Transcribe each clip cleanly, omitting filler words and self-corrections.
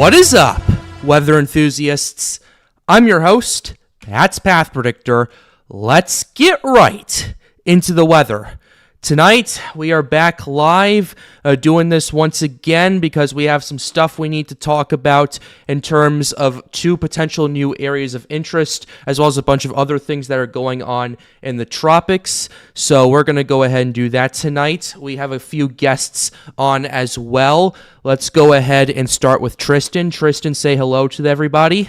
What is up, weather enthusiasts? I'm your host, Pat's Path Predictor. Let's get right into the weather. Tonight, we are back live doing this once again because we have some stuff we need to talk about in terms of two potential new areas of interest, as well as a bunch of other things that are going on in the tropics. So we're going to go ahead and do that tonight. We have a few guests on as well. Let's go ahead and start with Tristan. Tristan, say hello to everybody.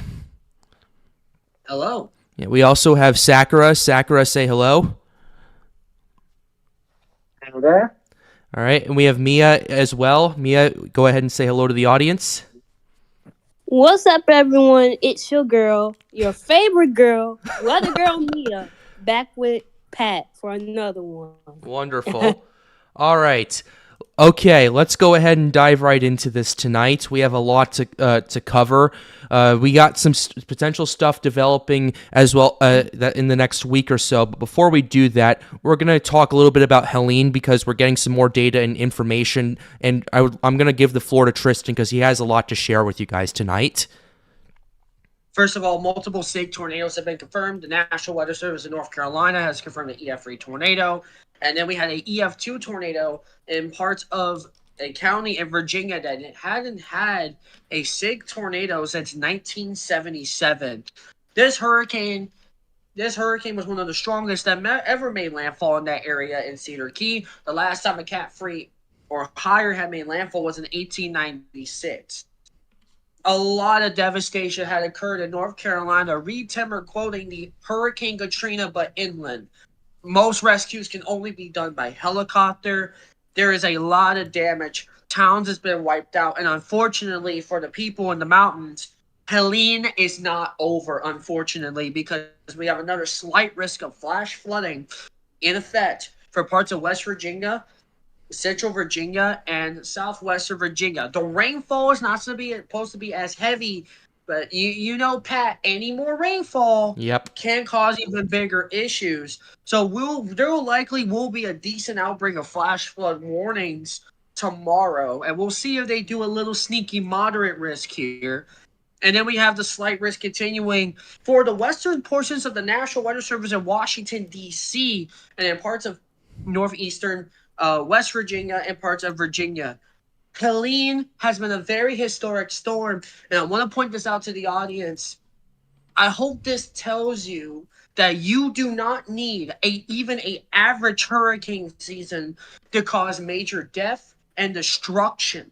Hello. Yeah, we also have Sakura. Sakura, say hello. There. All right, and we have Mia as well. Mia, go ahead and say hello to the audience. What's up, everyone? It's your girl, your favorite girl, weather girl Mia, back with Pat for another one. Wonderful. All right. Okay, let's go ahead and dive right into this tonight. We have a lot to cover. We got some potential stuff developing as well that in the next week or so. But before we do that, we're going to talk a little bit about Helene because we're getting some more data and information. And I'm going to give the floor to Tristan because he has a lot to share with you guys tonight. First of all, multiple sig tornadoes have been confirmed. The National Weather Service in North Carolina has confirmed an EF3 tornado. And then we had an EF2 tornado in parts of a county in Virginia that hadn't had a sig tornado since 1977. This hurricane was one of the strongest that ever made landfall in that area in Cedar Key. The last time a Cat 3 or higher had made landfall was in 1896. A lot of devastation had occurred in North Carolina. Reed Timmer quoting the Hurricane Katrina, but inland. Most rescues can only be done by helicopter. There is a lot of damage. Towns has been wiped out. And unfortunately for the people in the mountains, Helene is not over, unfortunately, because we have another slight risk of flash flooding in effect for parts of West Virginia, Central Virginia, and Southwestern Virginia. The rainfall is not supposed to be as heavy, but you know, Pat, any more rainfall can cause even bigger issues. So there likely will be a decent outbreak of flash flood warnings tomorrow, and we'll see if they do a little sneaky moderate risk here. And then we have the slight risk continuing for the western portions of the National Weather Service in Washington, D.C., and in parts of northeastern West Virginia and parts of Virginia. Helene has been a very historic storm, and I want to point this out to the audience. I hope this tells you that you do not need even an average hurricane season to cause major death and destruction.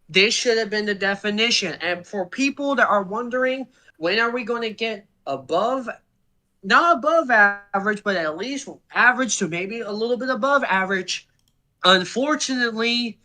This should have been the definition. And for people that are wondering, when are we going to get not above average, but at least average to maybe a little bit above average, unfortunately,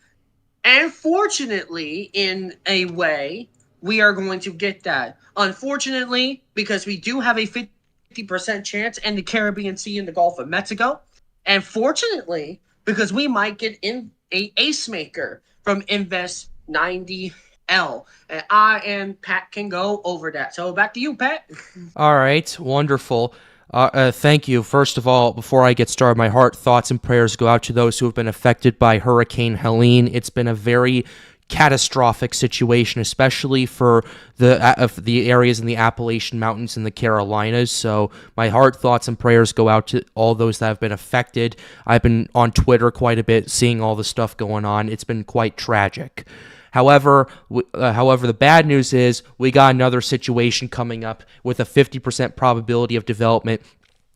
and fortunately, in a way, we are going to get that. Unfortunately, because we do have a 50% chance in the Caribbean Sea and the Gulf of Mexico. And fortunately, because we might get in a ace maker from Invest 90L. And I and Pat can go over that. So back to you, Pat. All right, wonderful. Thank you. First of all, before I get started, my heart, thoughts, and prayers go out to those who have been affected by Hurricane Helene. It's been a very catastrophic situation, especially for the areas in the Appalachian Mountains and the Carolinas. So my heart, thoughts, and prayers go out to all those that have been affected. I've been on Twitter quite a bit, seeing all the stuff going on. It's been quite tragic. However, the bad news is we got another situation coming up with a 50% probability of development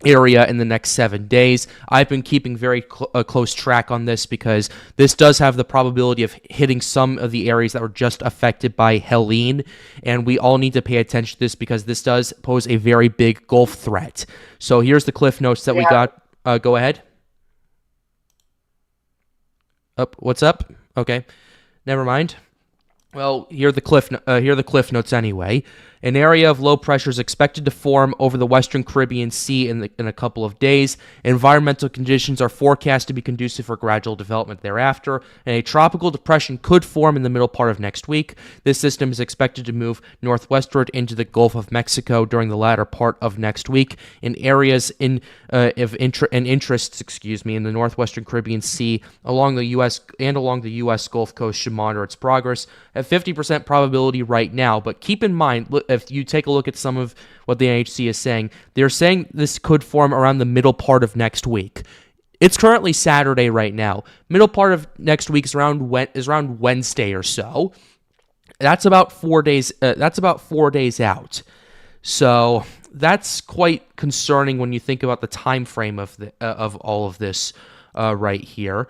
area in the next 7 days. I've been keeping very close track on this because this does have the probability of hitting some of the areas that were just affected by Helene, and we all need to pay attention to this because this does pose a very big Gulf threat. So here's the cliff notes that we got. Go ahead. What's up? Okay, never mind. Well, here are the cliff notes anyway. An area of low pressure is expected to form over the western Caribbean Sea in a couple of days. Environmental conditions are forecast to be conducive for gradual development thereafter, and a tropical depression could form in the middle part of next week. This system is expected to move northwestward into the Gulf of Mexico during the latter part of next week. In areas of interest, in the northwestern Caribbean Sea along the U.S. Gulf Coast should monitor its progress at 50% probability right now. But keep in mind, if you take a look at some of what the NHC is saying, they're saying this could form around the middle part of next week. It's currently Saturday right now. Middle part of next week is around Wednesday or so. That's about 4 days. That's about 4 days out. So that's quite concerning when you think about the time frame of all of this right here.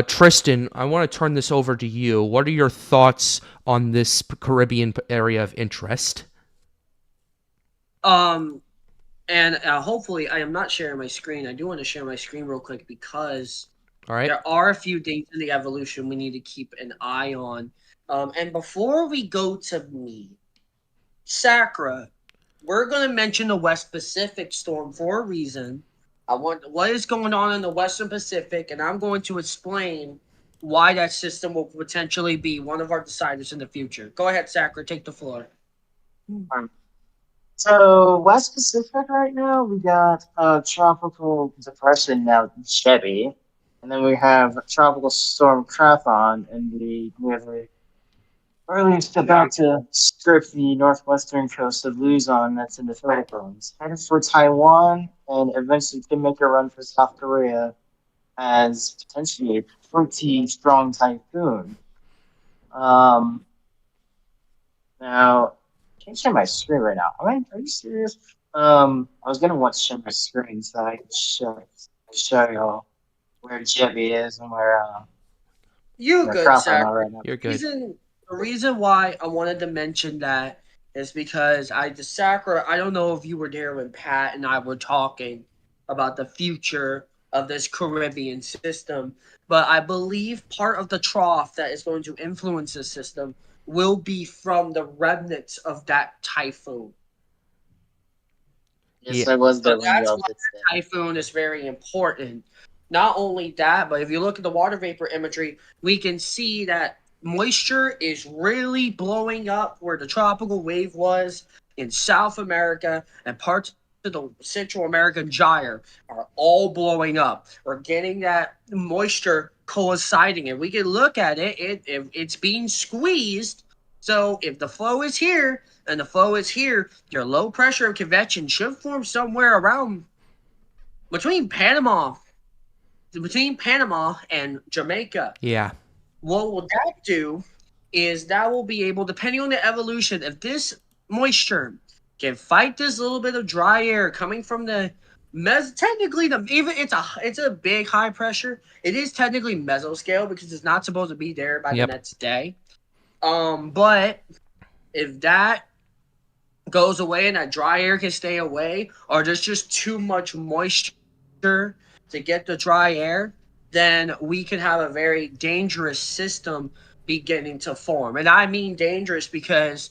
Tristan, I want to turn this over to you. What are your thoughts on this Caribbean area of interest? And hopefully I am not sharing my screen. I do want to share my screen real quick because All right. there are a few things in the evolution we need to keep an eye on. And before we go to me, Sakura, we're going to mention the West Pacific storm for a reason. I want what is going on in the Western Pacific, and I'm going to explain why that system will potentially be one of our deciders in the future. Go ahead, Sakura, take the floor. So West Pacific right now, we got a tropical depression now, Chevy, and then we have tropical storm Krathon, and we have a earliest about to strip the northwestern coast of Luzon, that's in the Philippines, headed for Taiwan, and eventually could make a run for South Korea as potentially a pretty strong typhoon. Now, I can't share my screen right now. Are you serious? I was gonna want to share my screen so I could show y'all where Jebby is and where You where good, Krathon Sakura. are right now. You're good. The reason why I wanted to mention that is because Sakura, I don't know if you were there when Pat and I were talking about the future of this Caribbean system, but I believe part of the trough that is going to influence this system will be from the remnants of that typhoon. Yes, I was there So when that's y'all why did that. typhoon is very important. Not only that, but if you look at the water vapor imagery, we can see that moisture is really blowing up where the tropical wave was in South America, and parts of the Central American gyre are all blowing up. We're getting that moisture coinciding, and we can look at it. It's being squeezed. So if the flow is here and the flow is here, your low pressure convection should form somewhere around between Panama and Jamaica. Yeah. What will that do is that will be able, depending on the evolution, if this moisture can fight this little bit of dry air coming from the technically it's a big high pressure. It is technically mesoscale because it's not supposed to be there by the next day. But if that goes away and that dry air can stay away, or there's just too much moisture to get the dry air, then we could have a very dangerous system beginning to form. And I mean dangerous because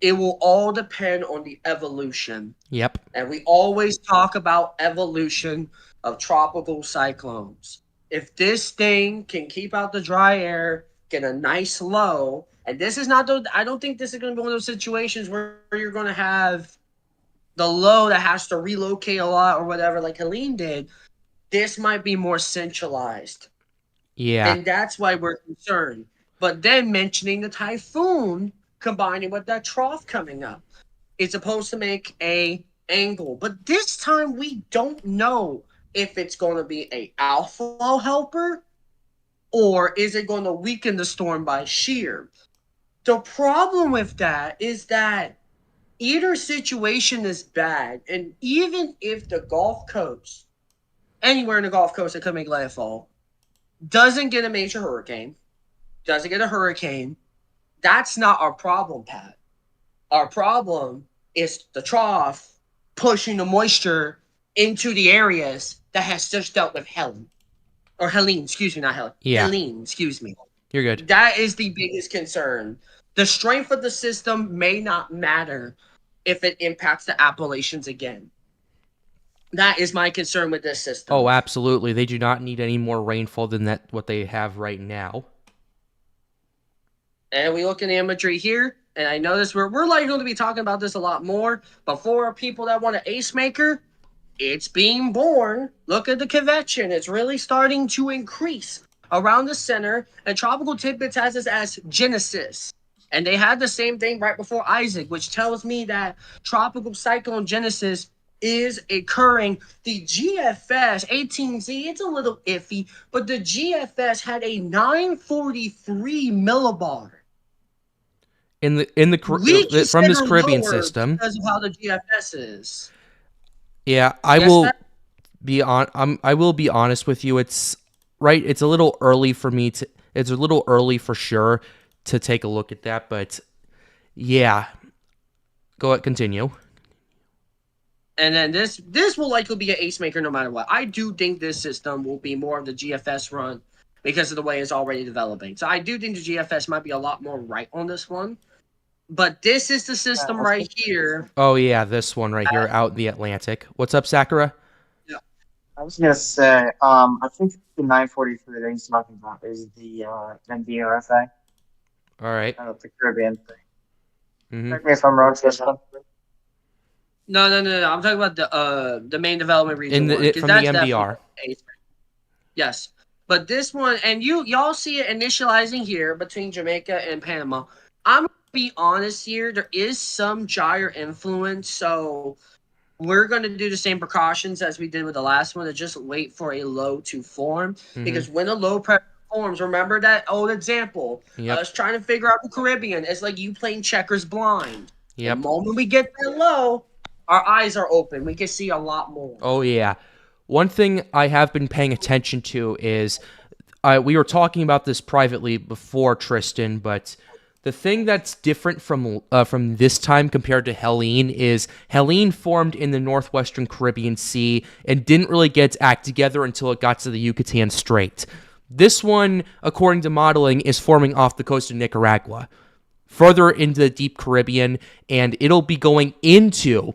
it will all depend on the evolution. Yep. And we always talk about evolution of tropical cyclones. If this thing can keep out the dry air, get a nice low, and this is not those, I don't think this is going to be one of those situations where you're going to have the low that has to relocate a lot or whatever, like Helene did. This might be more centralized. Yeah. And that's why we're concerned. But then mentioning the typhoon, combining with that trough coming up, it's supposed to make a angle. But this time we don't know if it's going to be a outflow helper or is it going to weaken the storm by shear. The problem with that is that either situation is bad, and even if the Gulf Coast, anywhere in the Gulf Coast that could make landfall, doesn't get a major hurricane, that's not our problem, Pat. Our problem is the trough pushing the moisture into the areas that has just dealt with Helene. Or Helene, excuse me, not Helene. Yeah. Helene, excuse me. You're good. That is the biggest concern. The strength of the system may not matter, if it impacts the Appalachians again. That is my concern with this system. Oh, absolutely. They do not need any more rainfall than what they have right now. And we look in the imagery here, and I notice we're likely going to be talking about this a lot more. But for people that want an ace maker, it's being born. Look at the convection. It's really starting to increase around the center. And Tropical Tidbits has this as Genesis. And they had the same thing right before Isaac, which tells me that Tropical Cyclone Genesis is occurring. The GFS 18Z, it's a little iffy, but the GFS had a 943 millibar. From this Caribbean system, because of how the GFS is. Yeah, I will be honest with you. It's right. It's a little early for me to. It's a little early for sure to take a look at that, but yeah. Go ahead, continue. And then this will likely be an ace maker no matter what. I do think this system will be more of the GFS run because of the way it's already developing. So I do think the GFS might be a lot more right on this one. But this is the system right here. Oh yeah, this one right here out in the Atlantic. What's up, Sakura? Yeah. I was gonna say, I think the 943 that he's talking about is the NBRFA. All right. The Caribbean thing. Mm-hmm. Correct me if I'm wrong, Tristan. No. I'm talking about the main development region from the MDR. Yes, but this one, and y'all see it initializing here between Jamaica and Panama. I'm gonna be honest here. There is some gyre influence, so we're gonna do the same precautions as we did with the last one to just wait for a low to form. Mm-hmm. Because when a low pressure forms, remember that old example. Yep. I was trying to figure out the Caribbean. It's like you playing checkers blind. Yep. The moment we get that low, our eyes are open. We can see a lot more. Oh, yeah. One thing I have been paying attention to is, we were talking about this privately before, Tristan, but the thing that's different from this time compared to Helene is Helene formed in the northwestern Caribbean Sea and didn't really get its act together until it got to the Yucatan Strait. This one, according to modeling, is forming off the coast of Nicaragua, further into the deep Caribbean, and it'll be going into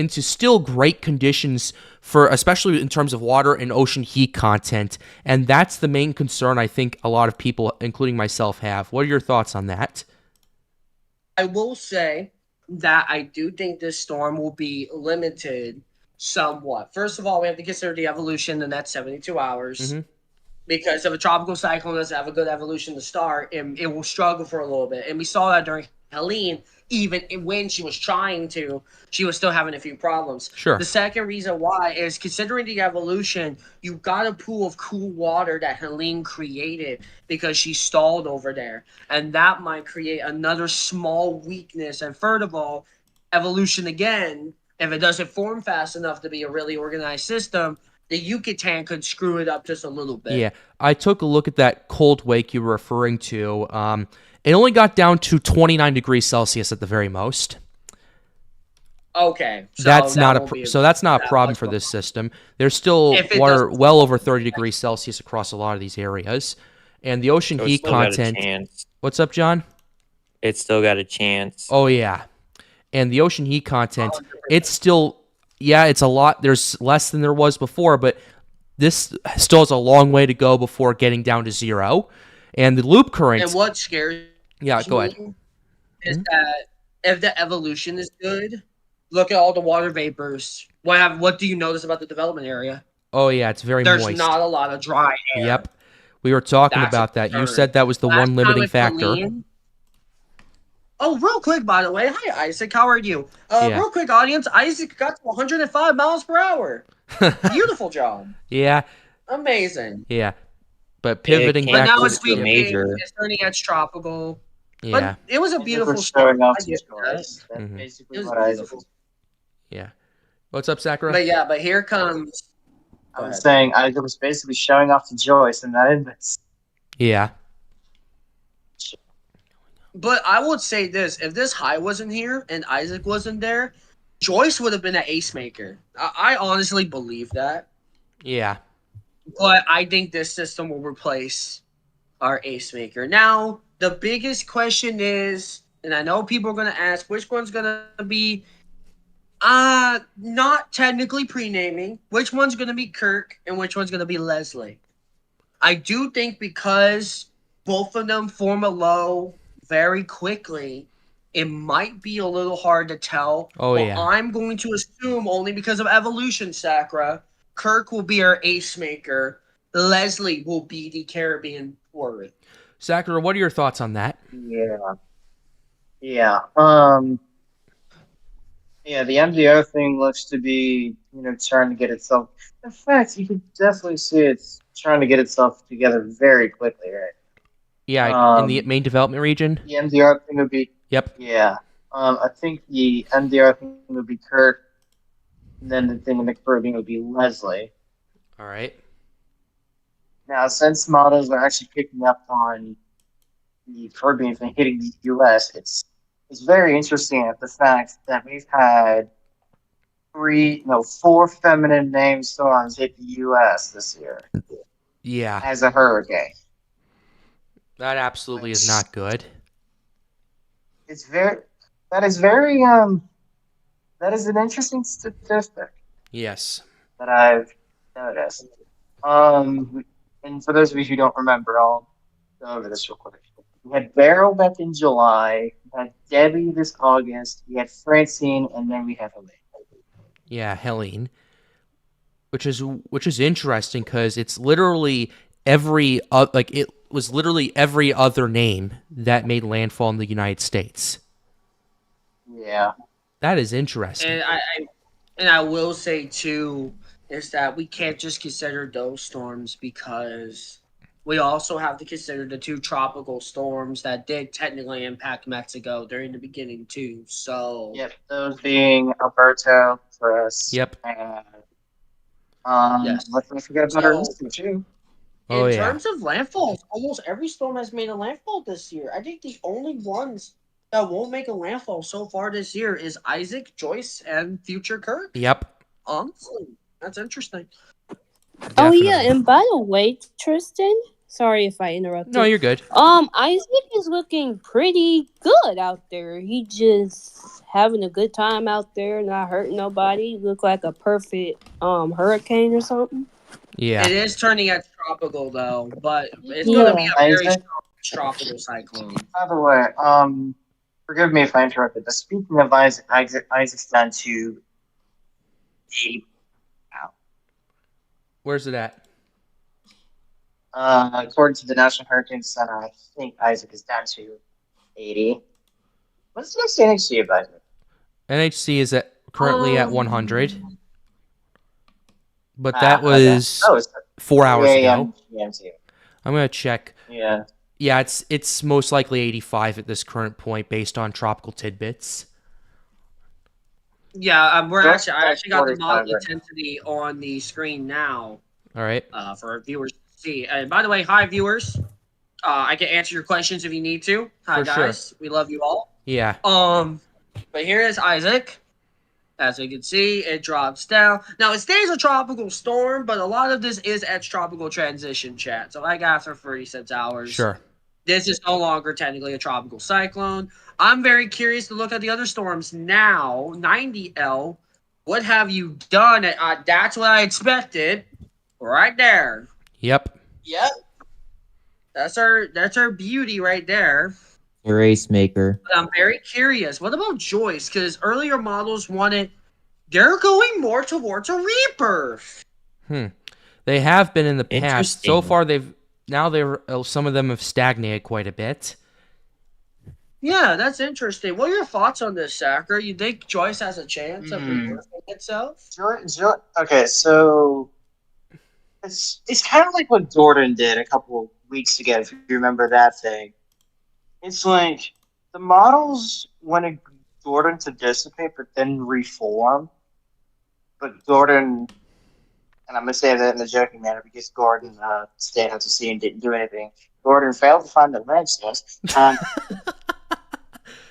still great conditions for, especially in terms of water and ocean heat content, and that's the main concern I think a lot of people, including myself, have. What are your thoughts on that? I will say that I do think this storm will be limited somewhat. First of all, we have to consider the evolution in the next 72 hours. Mm-hmm. Because if a tropical cyclone doesn't have a good evolution to start, it will struggle for a little bit. And we saw that during Helene, even when she was trying to, she was still having a few problems. Sure. The second reason why is considering the evolution, you've got a pool of cool water that Helene created because she stalled over there. And that might create another small weakness. And third of all, evolution again, if it doesn't form fast enough to be a really organized system, the Yucatan could screw it up just a little bit. Yeah, I took a look at that cold wake you were referring to. It only got down to 29 degrees Celsius at the very most. Okay, so that's not a problem for this system. There's still water well over 30 degrees Celsius across a lot of these areas, and the ocean heat content. What's up, John? It's still got a chance. Oh yeah, and the ocean heat content. 100%. It's still. Yeah, it's a lot. There's less than there was before, but this still has a long way to go before getting down to zero. And the loop current. And what scares go ahead. Is that if the evolution is good, look at all the water vapors. What do you notice about the development area? Oh yeah, it's very moist. There's not a lot of dry air. Yep, we were talking about that. You said that was the one limiting factor. Helene, real quick, by the way. Hi, Isaac. How are you? Real quick, audience. Isaac got to 105 miles per hour. Beautiful job. Yeah. Amazing. Yeah. But pivoting back now it's major. It's turning edge tropical. Yeah. But it was a beautiful showing off to stories. That's basically what I did. Yeah. What's up, Sakura? But here comes. I was saying I was basically showing off to Joyce, and that is. Yeah. But I would say this: if this high wasn't here and Isaac wasn't there, Joyce would have been an ace maker. I honestly believe that. Yeah. But I think this system will replace our ace maker. Now, the biggest question is, and I know people are going to ask which one's going to be not technically pre-naming, which one's going to be Kirk and which one's going to be Leslie. I do think because both of them form a low very quickly, it might be a little hard to tell. Oh, yeah. I'm going to assume, only because of evolution, Sakura, Kirk will be our ace maker. Leslie will be the Caribbean warrior. Sakura, what are your thoughts on that? Yeah. Yeah. Yeah, the MDO thing looks to be, trying to get itself. In fact, you can definitely see it's trying to get itself together very quickly, right? Yeah, in the main development region? The MDR thing would be. Yep. Yeah. I think the MDR thing would be Kirk, and then the thing in the Caribbean would be Leslie. All right. Now, since models are actually picking up on the Caribbean thing hitting the U.S., it's very interesting at the fact that we've had 4 feminine named storms hit the U.S. this year. Yeah. As a hurricane. That absolutely is not good. That is an interesting statistic. Yes. That I've noticed. And for those of you who don't remember, I'll go over this real quick. We had Beryl back in July, we had Debbie this August, we had Francine, and then we have Helene. Yeah, Helene. Which is interesting because it's literally it was literally every other name that made landfall in the United States. Yeah. That is interesting. And I will say too is that we can't just consider those storms because we also have to consider the 2 tropical storms that did technically impact Mexico during the beginning too. So Yep, those being Alberto for us. Yep. And yes. let's not forget about our listener too. Oh, in yeah. terms of landfalls, almost every storm has made a landfall this year. I think the only ones that won't make a landfall so far this year is Isaac, Joyce, and future Kirk. Yep. Honestly, that's interesting. Oh yeah, Definitely. and by the way, Tristan, sorry if I interrupted. No, you're good. Isaac is looking pretty good out there. He just having a good time out there, not hurting nobody. Look like a perfect hurricane or something. Yeah. It is turning at tropical though, but it's going to be a very strong tropical cyclone. By the way, forgive me if I interrupted, but speaking of Isaac's down to 80 now. Where's it at? According to the National Hurricane Center, I think Isaac is down to 80. What's the next NHC of Isaac? NHC is currently at 100. But that was 4 hours ago. I'm going to check. Yeah. Yeah, it's most likely 85 at this current point based on tropical tidbits. Yeah, I actually got the model intensity on the screen now. All right. For our viewers to see. And by the way, hi viewers. I can answer your questions if you need to. Hi For guys, sure. we love you all. Yeah. But here is Isaac. As you can see, it drops down. Now, it stays a tropical storm, but a lot of this is at tropical transition, chat. So, like after 36 hours, Sure. This is no longer technically a tropical cyclone. I'm very curious to look at the other storms now. 90L, what have you done? That's what I expected. Right there. Yep. That's our beauty right there. Race maker. But I'm very curious. What about Joyce? Because earlier models they're going more towards a rebirth. They have been in the past. So Interesting. far some of them have stagnated quite a bit. Yeah, that's interesting. What are your thoughts on this, Sacker? You think Joyce has a chance of rebirthing itself? Okay, so it's kind of like what Jordan did a couple of weeks ago, if you remember that thing. It's like the models wanted Jordan to dissipate, but then reform. But Jordan, and I'm going to say that in a joking manner because Gordon stayed out to sea and didn't do anything. Gordon failed to find the landsless.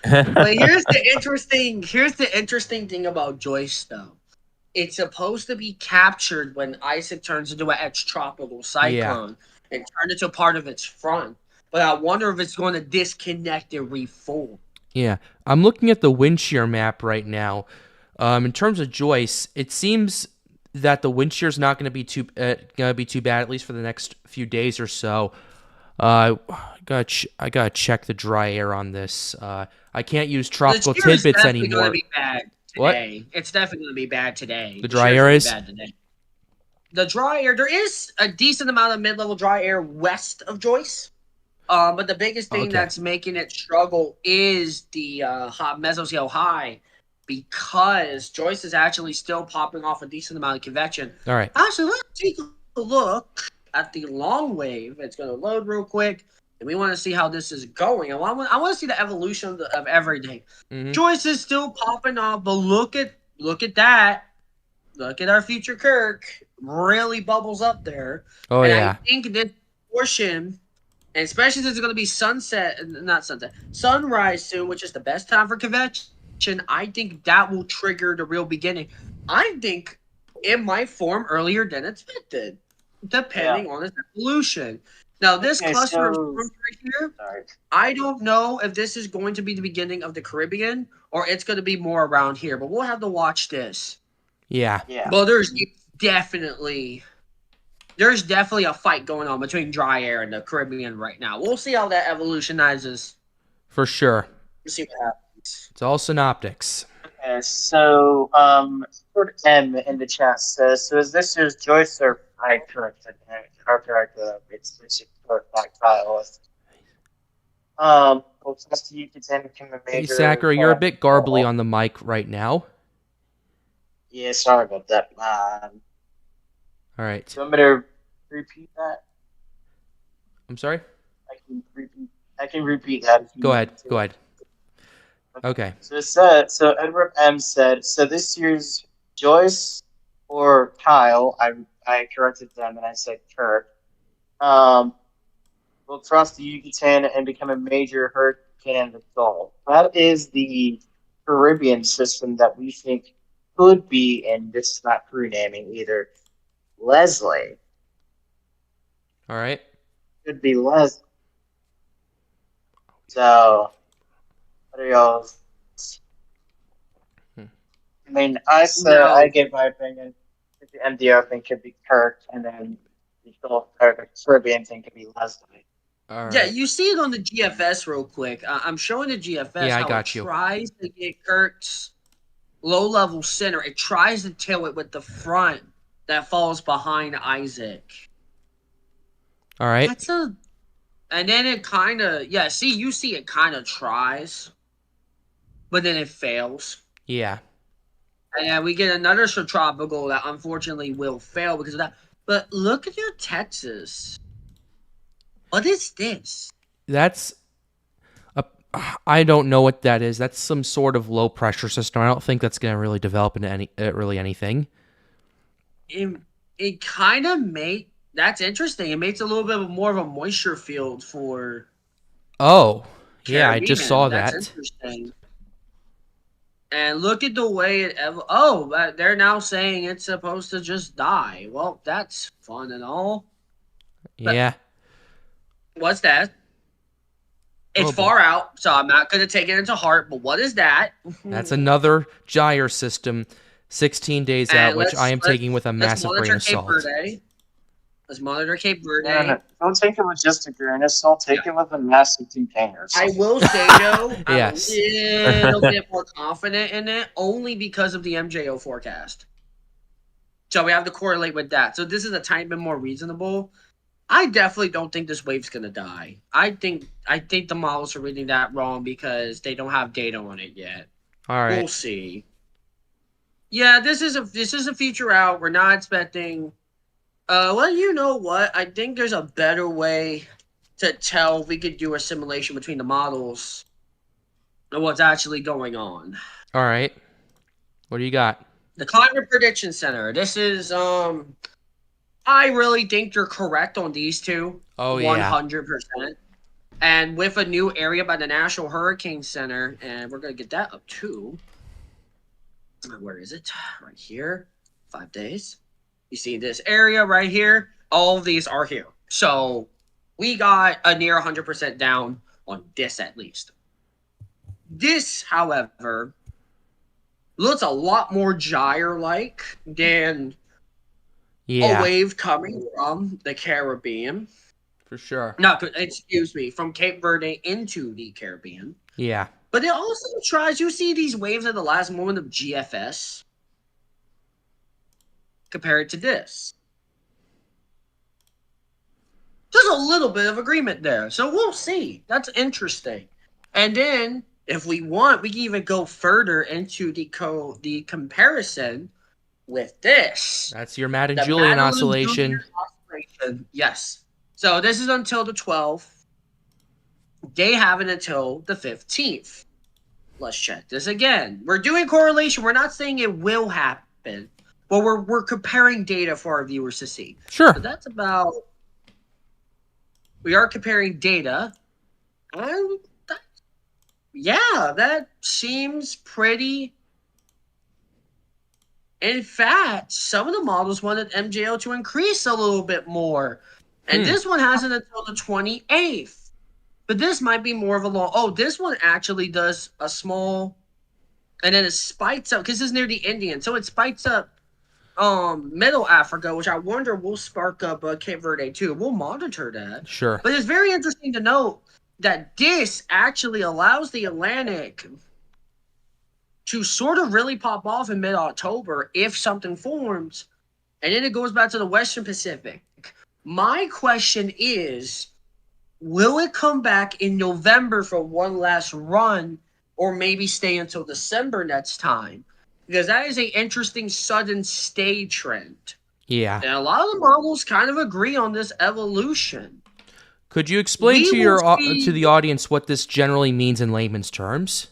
But here's the interesting thing about Joyce, though. It's supposed to be captured when Isaac turns into an tropical cyclone and turn into part of its front. But I wonder if it's going to disconnect and reform. Yeah, I'm looking at the wind shear map right now. In terms of Joyce, it seems that the wind shear is not going to be too bad, at least for the next few days or so. I gotta check the dry air on this. I can't use The tropical cheer is tidbits definitely going to anymore. be bad What? today. It's definitely going to be bad today. The The dry cheer is air going to be is? bad today. The dry air, there is a decent amount of mid-level dry air west of Joyce. But the biggest thing Okay. that's making it struggle is the hot mesoscale high, because Joyce is actually still popping off a decent amount of convection. All right. Actually, let's take a look at the long wave. It's going to load real quick, and we want to see how this is going. I want to see the evolution of everything. Mm-hmm. Joyce is still popping off, but look at that. Look at our future Kirk. Really bubbles up there. Oh, and yeah. I think this portion, and especially since it's going to be sunrise soon, which is the best time for convection, I think that will trigger the real beginning. I think it might form earlier than expected, depending on its evolution. Now, this Okay, cluster of so- storms right here, Sorry. I don't know if this is going to be the beginning of the Caribbean or it's going to be more around here, but we'll have to watch this. Yeah. Yeah. Well, there's definitely a fight going on between dry air and the Caribbean right now. We'll see how that evolutionizes. For sure. We'll see what happens. It's all synoptics. Okay, so Fort M in the chat says, so is this year's Joyce or I corrected? It's back file. Well, just you can send him a Hey, major. Sacker, you're a bit garbly on the mic right now. Yeah, sorry about that. All right. Do you want me to repeat that? I'm sorry? I can repeat that. If you Go need ahead. to. Go ahead. Okay. So Edward M said, so this year's Joyce or Kyle, I corrected them and I said Kirk, will cross the Yucatan and become a major hurricane in the Gulf. That is the Caribbean system that we think could be, and this is not crew naming either, Leslie. All right. Could be Leslie. So, what are y'all's? I mean, I gave my opinion. The MDO thing could be Kirk, and then the Gulf or the Caribbean thing could be Leslie. All right. Yeah, you see it on the GFS real quick. I'm showing the GFS Yeah, I how got it you. tries to get Kirk's low-level center. It tries to tail it with the front that falls behind Isaac. All right. And then it kind of, you see it kind of tries, but then it fails. Yeah. And then we get another subtropical that unfortunately will fail because of that. But look at your Texas. What is this? That's I don't know what that is. That's some sort of low pressure system. I don't think that's going to really develop into anything. It kind of that's interesting. It makes a little bit more of a moisture field for. Oh, yeah, I Caribbean. just saw That's that. interesting. And look at the way it. They're now saying it's supposed to just die. Well, that's fun and all. Yeah. What's that? It's far out, so I'm not going to take it into heart. But what is that? That's another gyre system, 16 days And out, which I am taking with a massive grain of salt. Let's monitor Cape Verde. No. Don't take it with just a grain of salt. Take it with a massive container. I will say, though, Yes. I'm a little bit more confident in it, only because of the MJO forecast. So we have to correlate with that. So this is a tiny bit more reasonable. I definitely don't think this wave's gonna die. I think the models are reading that wrong because they don't have data on it yet. All right. We'll see. Yeah, this is a feature out. We're not expecting. Well, you know what? I think there's a better way to tell if we could do a simulation between the models and what's actually going on. All right. What do you got? The Climate Prediction Center. This is I really think you're correct on these two. Oh, yeah. 100%. And with a new area by the National Hurricane Center, and we're going to get that up too. Where is it? Right here. 5 days. You see this area right here? All of these are here. So we got a near 100% down on this at least. This, however, looks a lot more gyre-like than a Yeah, wave coming from the Caribbean. for sure. No, excuse me, from Cape Verde into the Caribbean. Yeah. But it also tries, you see these waves at the last moment of GFS compared to this. There's a little bit of agreement there. So we'll see. That's interesting. And then, if we want, we can even go further into the comparison with this. That's your Matt and The Julian Madeline oscillation. Julian oscillation. Yes. So this is until the 12th. They have it until the 15th. Let's check this again. We're doing correlation. We're not saying it will happen, but we're comparing data for our viewers to see. Sure. So that's about. We are comparing data. And that seems pretty. In fact, some of the models wanted MJO to increase a little bit more. And this one has it until the 28th. But this might be more of a long. Oh, this one actually does a small. And then it spikes up because it's near the Indian. So it spikes up Middle Africa, which I wonder will spark up Cape Verde too. We'll monitor that. Sure. But it's very interesting to note that this actually allows the Atlantic to sort of really pop off in mid-October if something forms, and then it goes back to the Western Pacific. My question is, will it come back in November for one last run, or maybe stay until December next time? Because that is an interesting sudden stay trend. Yeah. And a lot of the models kind of agree on this evolution. Could you explain We to will see- to the audience what this generally means in layman's terms?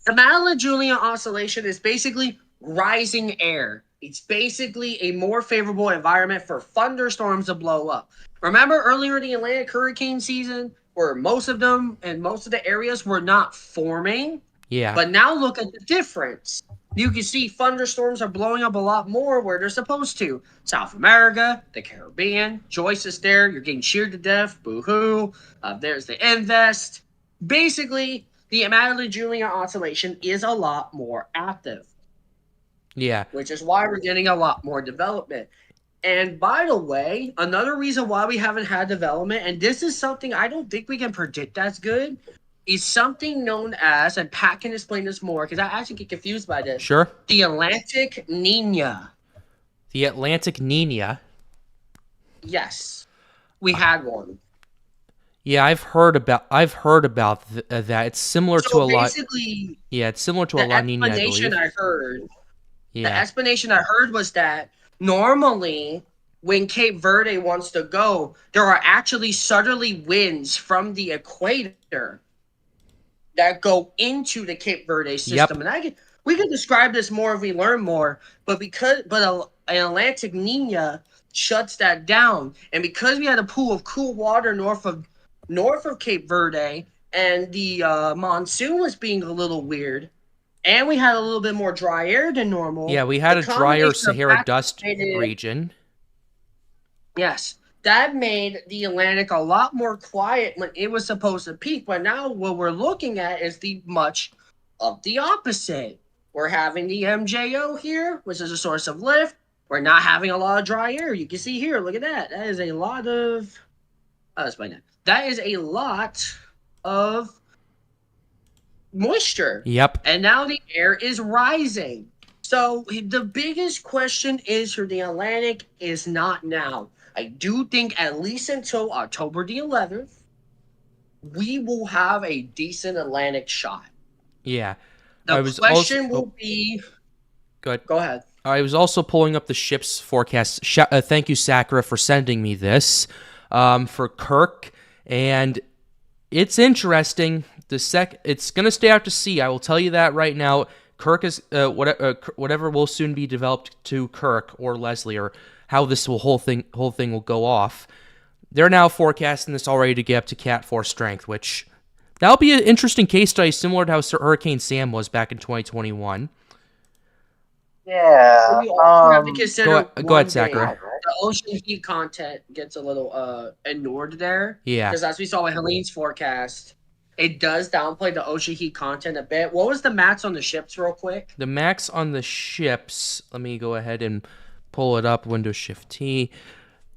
The Madeline-Julian oscillation is basically rising air. It's basically a more favorable environment for thunderstorms to blow up. Remember earlier in the Atlantic hurricane season where most of them and most of the areas were not forming? Yeah. But now look at the difference. You can see thunderstorms are blowing up a lot more where they're supposed to. South America, the Caribbean, Joyce is there. You're getting cheered to death. Boo-hoo. There's the Invest. Basically, the Madeline-Julian oscillation is a lot more active. Yeah. Which is why we're getting a lot more development. And by the way, another reason why we haven't had development, and this is something I don't think we can predict that's good, is something known as, and Pat can explain this more, because I actually get confused by this. Sure. The Atlantic Nina. The Atlantic Nina. Yes. We had one. Yeah, I've heard about that. It's similar to a lot. Basically, Yeah, it's similar to a the La Nina, I explanation believe. I heard The Yeah. explanation I heard was that normally when Cape Verde wants to go, there are actually southerly winds from the equator that go into the Cape Verde system. And we can describe this more if we learn more, but an Atlantic Nina shuts that down. And because we had a pool of cool water north of Cape Verde, and the monsoon was being a little weird, and we had a little bit more dry air than normal. Yeah, we had the a drier combination of Sahara that dust made it- region. Yes, that made the Atlantic a lot more quiet when it was supposed to peak. But now what we're looking at is the much of the opposite. We're having the MJO here, which is a source of lift. We're not having a lot of dry air. You can see here, look at that. That is a lot of... I'll explain that. That is a lot of moisture. Yep. And now the air is rising. So the biggest question is for the Atlantic is not now. I do think at least until October the 11th, we will have a decent Atlantic shot. Yeah. The question will be... Good. Go ahead. I was also pulling up the ship's forecast. Thank you, Sakura, for sending me this for Kirk. And it's interesting. It's going to stay out to sea. I will tell you that right now. Kirk is whatever will soon be developed to Kirk or Leslie, or how this whole thing will go off. They're now forecasting this already to get up to Cat 4 strength, which that'll be an interesting case study, similar to how Hurricane Sam was back in 2021. Yeah. We also have to consider go ahead, Sakura. the ocean heat content gets a little ignored there. Yeah. Because as we saw with Helene's forecast, it does downplay the ocean heat content a bit. What was the max on the ships, real quick? The max on the ships, let me go ahead and pull it up, Windows Shift T.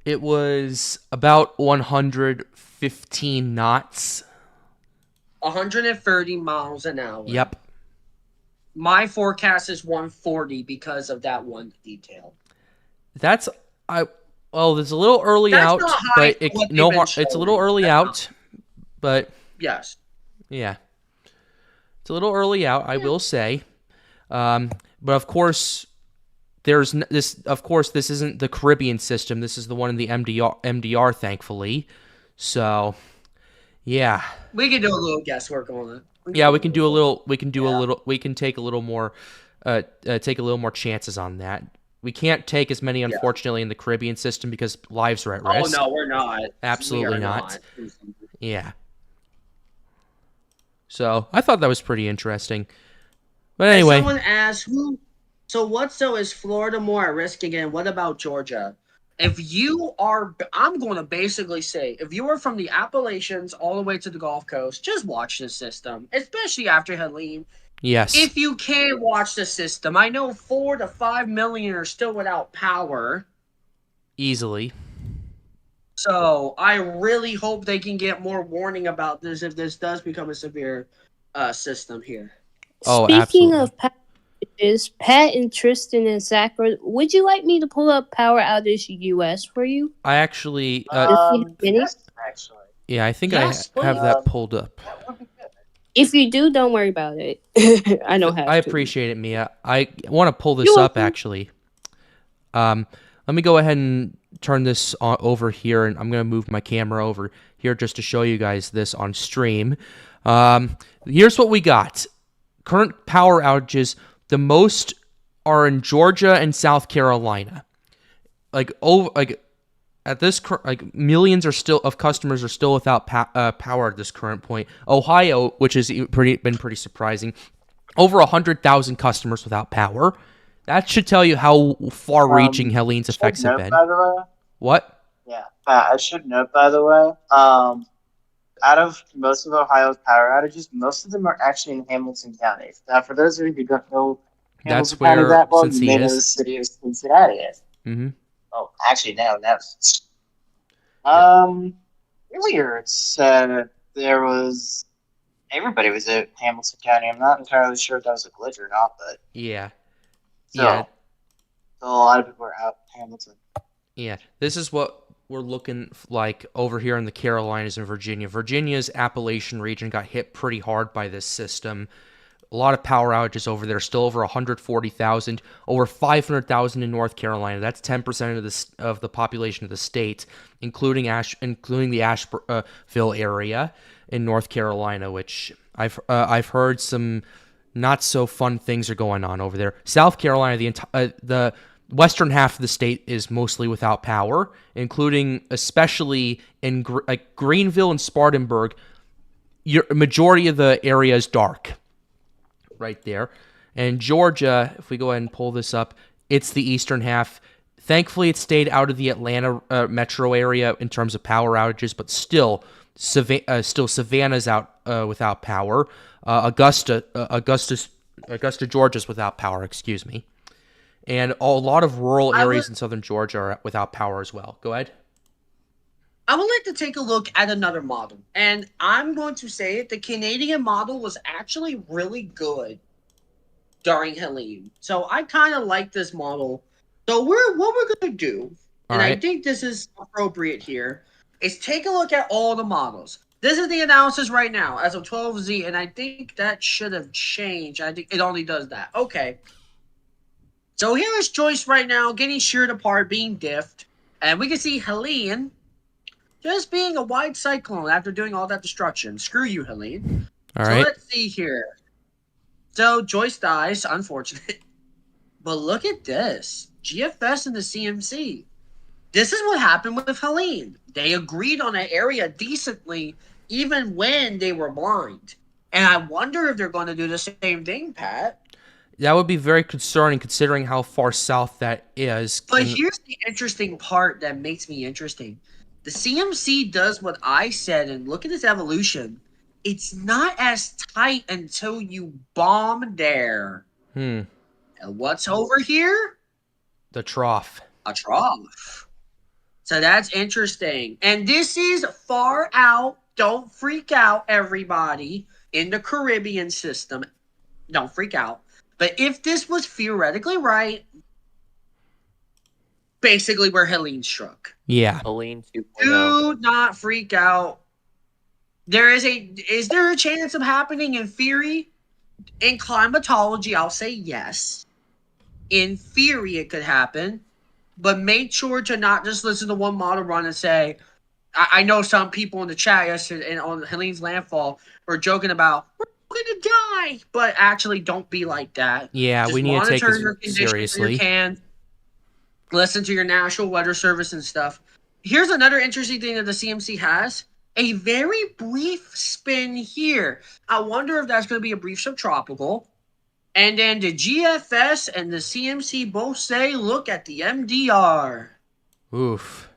It was about 115 knots. 130 miles an hour. Yep. My forecast is 140 because of that one detail. It's a little early That's out, not high but for what they've been it's a little showing. early That's out, but Yes. yeah. It's a little early out, I will say. But of course, this isn't the Caribbean system. This is the one in the MDR, thankfully. So, yeah. We can do a little guesswork on it. Yeah, we can do a little. We can take a little more. Take a little more chances on that. We can't take as many, unfortunately, in the Caribbean system because lives are at risk. Oh no, we're not. Absolutely We are not. Yeah. So I thought that was pretty interesting. But anyway, Someone asked who. So is Florida more at risk again? What about Georgia? If you are, I'm going to basically say, if you are from the Appalachians all the way to the Gulf Coast, just watch this system, especially after Helene. yes. If you can watch the system, I know 4 to 5 million are still without power. Easily. So I really hope they can get more warning about this if this does become a severe system here. Oh, Speaking absolutely. of power outages, Pat and Tristan and Zachary, would you like me to pull up Power Outage US for you? I actually, Yes, actually. yeah, I think yes, I have please. that pulled up. That would be good. If you do, don't worry about it. I don't have I to. appreciate it, Mia. I want to pull this You're up, welcome. actually. Let me go ahead and turn this over here, and I'm going to move my camera over here just to show you guys this on stream. Here's what we got. Current power outages, the most are in Georgia and South Carolina. At this millions of customers are still without power at this current point. Ohio, which has been pretty surprising, over 100,000 customers without power. That should tell you how far-reaching Helene's effects have been. By the way, What? yeah, I should note, by the way, out of most of Ohio's power outages, most of them are actually in Hamilton County. Now, for those of you who don't know That's Hamilton County where that well, you Cincinnati may know the is. city of Cincinnati is. Mm-hmm. Oh, actually, no. Earlier it said there was everybody was at Hamilton County. I'm not entirely sure if that was a glitch or not, but Yeah. so, Yeah. so a lot of people are out in Hamilton. Yeah, this is what we're looking like over here in the Carolinas and Virginia. Virginia's Appalachian region got hit pretty hard by this system. A lot of power outages over there, still over 140,000, over 500,000 in North Carolina. That's 10% of the population of the state, including the Asheville area in North Carolina, which I've heard some not so fun things are going on over there. South Carolina, the western half of the state is mostly without power, including especially in Greenville and Spartanburg. Majority of the area is dark right there. And Georgia, if we go ahead and pull this up, it's the eastern half. Thankfully, it stayed out of the Atlanta metro area in terms of power outages, but still Savannah's out without power. Augusta, Georgia's without power. Excuse me. And a lot of rural areas in southern Georgia are without power as well. Go ahead. I would like to take a look at another model. And I'm going to say it, the Canadian model was actually really good during Helene. So I kind of like this model. So what we're going to do, and I think this is appropriate here, is take a look at all the models. This is the analysis right now as of 12Z, and I think that should have changed. I think it only does that. Okay. So here is Joyce right now getting sheared apart, being diffed. And we can see Helene just being a wide cyclone after doing all that destruction. Screw you, Helene. All right. Let's see here. So Joyce dies, unfortunate. But look at this. GFS and the CMC. This is what happened with Helene. They agreed on an area decently, even when they were blind. And I wonder if they're going to do the same thing, Pat. That would be very concerning considering how far south that is. But here's the interesting part that makes me interesting. The CMC does what I said, and look at this evolution. it's not as tight until you bomb there. Hmm. And what's over here? The trough. A trough. So that's interesting. And this is far out. Don't freak out, everybody, in the Caribbean system. Don't freak out. But if this was theoretically right, basically where Helene struck. Yeah. Helene 2.0. Do not freak out. Is there a chance of happening in theory? In climatology, I'll say yes. In theory, it could happen. But make sure to not just listen to one model run and say, I know some people in the chat yesterday and on Helene's landfall were joking about, we're going to die. But actually, don't be like that. Yeah, Just we need to take monitor your this conditions seriously. when you can. Listen to your National Weather Service and stuff. Here's another interesting thing that the CMC has. A very brief spin here. I wonder if that's going to be a brief subtropical. And then the GFS and the CMC both say, look at the MDR. Oof.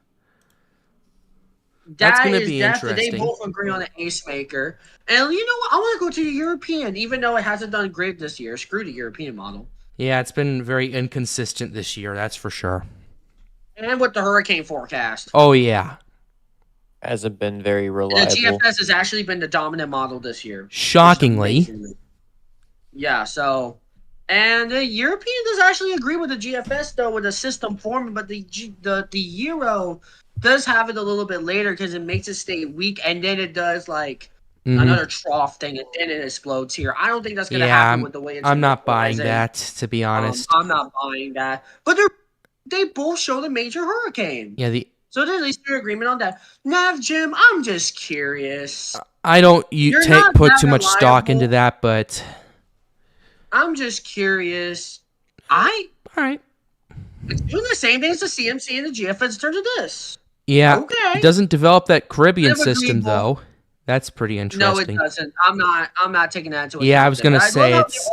That's That gonna is be definitely, interesting. they both agree on the ace maker. And you know what? I want to go to the European, even though it hasn't done great this year. Screw the European model. Yeah, it's been very inconsistent this year, that's for sure. And with the hurricane forecast. Oh, yeah. Hasn't been very The reliable. GFS has actually been the dominant model this year. Shockingly. Yeah, so. And the European does actually agree with the GFS, though, with the system forming, but the Euro does have it a little bit later because it makes it stay weak, and then it does, like, another trough thing, and then it explodes here. I don't think that's going to happen with the way it's I'm not buying rising. that, to be honest. I'm not buying that. But they both show the major hurricane. Yeah, So there's at least an agreement on that. Nav, Jim, I'm just curious. I don't not put that too much stock reliable. into that, but I'm just curious. all right. It's doing the same thing as the CMC and the GFS in terms of this. Yeah, Okay. it doesn't develop that Caribbean Bit of system agreeable. though. That's pretty No, it interesting. doesn't. I'm not taking that into account. Yeah, I was gonna But say love how it's.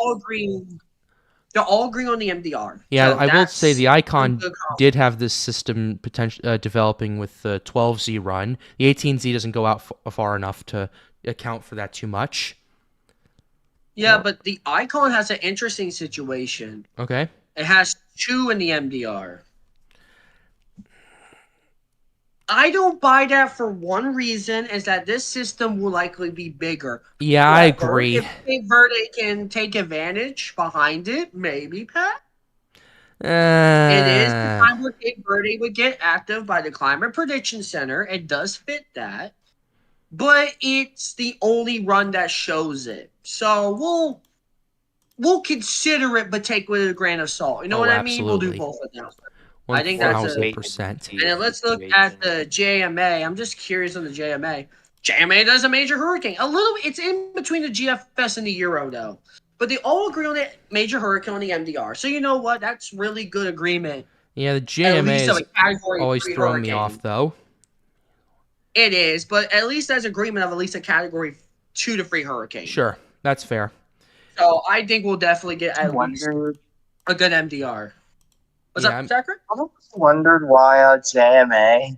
they're all agreeing on the MDR. Yeah, So I will that's say the a Icon good call. did have this system developing with the 12Z run. The 18Z doesn't go out far enough to account for that too much. Yeah, but the Icon has an interesting situation. Okay. It has 2 in the MDR. I don't buy that for one reason, is that this system will likely be bigger. Yeah, I However, agree. If Cape Verde can take advantage behind it, maybe, Pat. It is the time where Cape Verde would get active by the Climate Prediction Center. It does fit that. But it's the only run that shows it. So we'll consider it, but take it with a grain of salt. You know what I mean? We'll do absolutely. both of them. I think that's a 1000%. And then let's look at the JMA. I'm just curious on the JMA. JMA does a major hurricane. It's in between the GFS and the Euro, though. But they all agree on the major hurricane on the MDR. So you know what? That's really good agreement. Yeah, the At JMA least of is a category always 3 throwing me hurricane. off, though. It is, but at least there's agreement of at least a category 2 to 3 hurricane. Sure, that's fair. So I think we'll definitely get I at least wondered. a good MDR. What's Yeah, up, Zachary? I've always wondered why JMA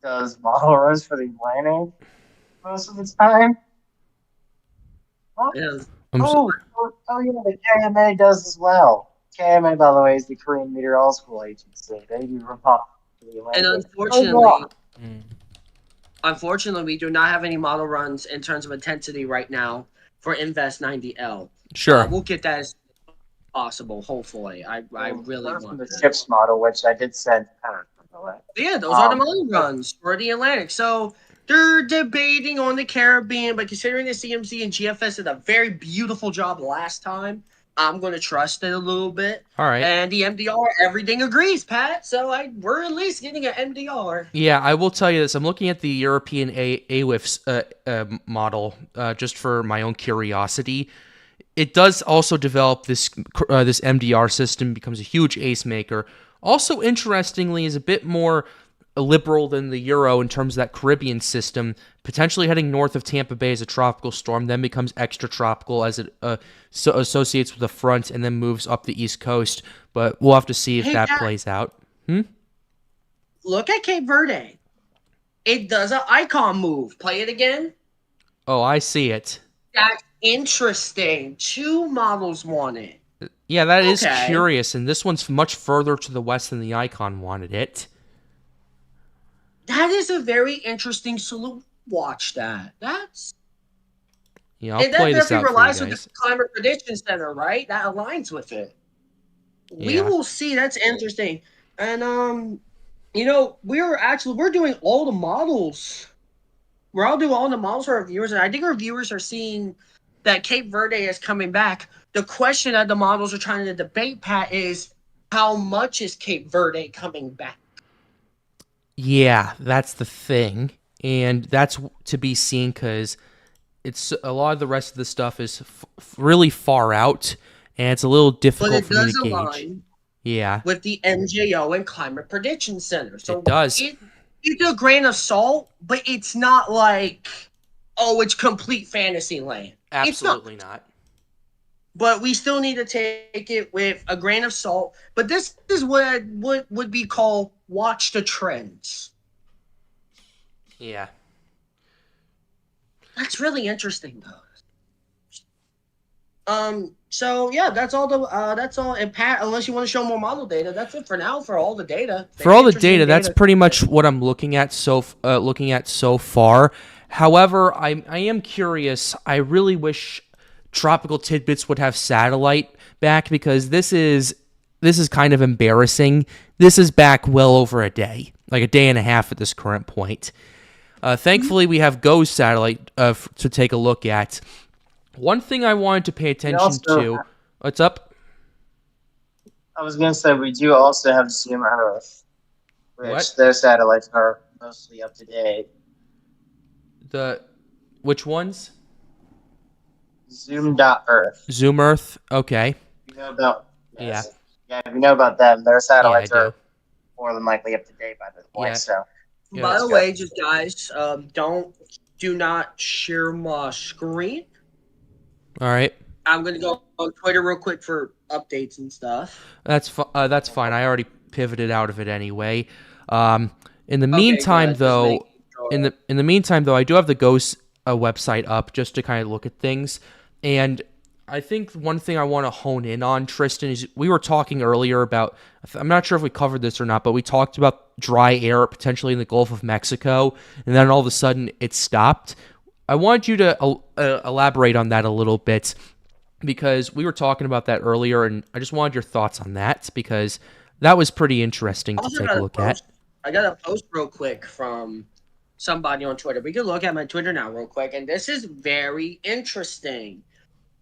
does model runs for the Atlantic most of the time. Oh, Yeah. oh, yeah, the KMA does as well. KMA, by the way, is the Korean Meteorological Agency. They do report for the Atlantic. And unfortunately, we do not have any model runs in terms of intensity right now for Invest 90L. Sure. We'll get that as possible, hopefully. I really want the that. ships model, which I did send. Yeah, those are the model runs for the Atlantic. So they're debating on the Caribbean, but considering the CMC and GFS did a very beautiful job last time, I'm going to trust it a little bit. All right. And the MDR, everything agrees, Pat. So we're at least getting an MDR. Yeah, I will tell you this. I'm looking at the European AWIFS model just for my own curiosity. It does also develop this MDR system, becomes a huge ace maker. Also, interestingly, is a bit more liberal than the Euro in terms of that Caribbean system, potentially heading north of Tampa Bay as a tropical storm, then becomes extratropical as it associates with the front and then moves up the east coast. But we'll have to see if that plays out. Look at Cape Verde. It does an icon move. Play it again. Oh, I see it. That's interesting. 2 models wanted. Yeah, that is Okay. curious, and this one's much further to the west than the icon wanted it. That is a very interesting solution. Watch that. That's Yeah, I'll and that play this definitely out for you relies with the guys. Climate Prediction Center, right? That aligns with it. We Yeah. will see. That's interesting. And we're doing all the models. We're all doing all the models for our viewers, and I think our viewers are seeing that Cape Verde is coming back. The question that the models are trying to debate, Pat, is how much is Cape Verde coming back? Yeah, that's the thing. And that's to be seen because it's a lot of the rest of the stuff is really far out, and it's a little But difficult it for me does to gauge. align Yeah, with the MJO and Climate Prediction Center. So it does. it's a grain of salt, but it's not like, oh, it's complete fantasy land. Absolutely It's not. but we still need to take it with a grain of salt. But this is what would be called watch the trends. Yeah. That's really interesting, though. So yeah, that's all. That's all. And Pat, unless you want to show more model data, that's it for now for all the data. For Very all the interesting data, that's pretty much what I'm looking at so far. However, I am curious. I really wish Tropical Tidbits would have satellite back because this is kind of embarrassing. This is back well over a day, like a day and a half at this current point. Thankfully, we have GOES satellite to take a look at. One thing I wanted to pay attention to. What's up? I was going to say, we do also have Zoom Earth, which What? their satellites are mostly up to date. Which ones? Zoom.Earth. Zoom Earth. Okay. You know about? Yeah. Yeah, if you know about them, their satellites I do. are more than likely up to date by this point. Yeah. So, Yeah, By that's the good. way, just guys, do not share my screen. All right. I'm gonna go on Twitter real quick for updates and stuff. That's fine. I already pivoted out of it anyway. In the Okay, meantime, good. Just though, making sure. in the meantime, though, I do have the Ghost website up just to kind of look at things. And I think one thing I want to hone in on, Tristan, is we were talking earlier about. I'm not sure if we covered this or not, but we talked about dry air potentially in the Gulf of Mexico, and then all of a sudden it stopped. I want you to elaborate on that a little bit, because we were talking about that earlier, and I just wanted your thoughts on that because that was pretty interesting to Also take got a a look at. post. I got a post real quick from somebody on Twitter. We can look at my Twitter now real quick, and this is very interesting.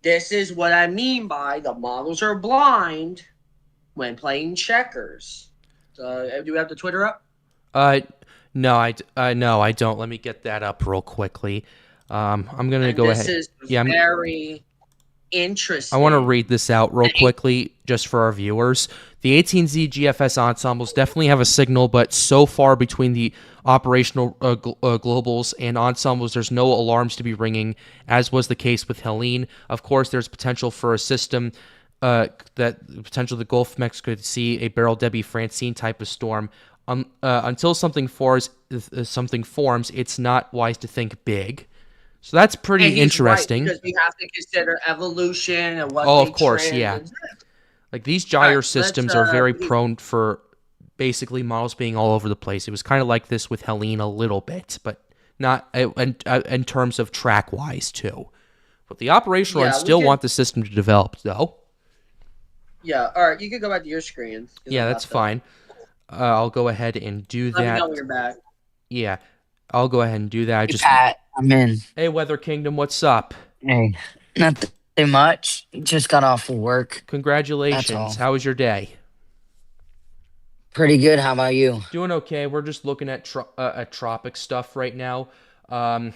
This is what I mean by the models are blind when playing checkers. So, do we have the Twitter up? No, I don't. Let me get that up real quickly. I'm gonna And go this ahead. is Yeah, very interesting. I want to read this out real quickly just for our viewers. The 18Z GFS ensembles definitely have a signal, but so far between the operational globals and ensembles, there's no alarms to be ringing, as was the case with Helene. Of course, there's potential for a system potential the Gulf of Mexico to see a Beryl Debbie Francine type of storm. Until something forms, it's not wise to think big. So that's pretty And he's interesting. right, because we have to consider evolution and what. Oh, they of course, trend yeah. and- Like these gyre Alright, systems let's, are very we- prone for basically models being all over the place. It was kind of like this with Helene a little bit, but not in terms of track wise too. But the operational Yeah, ones we still can- want the system to develop though. Yeah, all right. You can go back to your screen. 'Cause Yeah, I'm that's about to- fine. I'll go ahead and do Let me that. know when you're back. Yeah, I'll go ahead and do that. Hey, Pat, I'm in. Hey, Weather Kingdom, what's up? Hey, nothing much. Just got off of work. Congratulations. That's all. How was your day? Pretty good. How about you? Doing okay. We're just looking at tropic stuff right now. Yeah.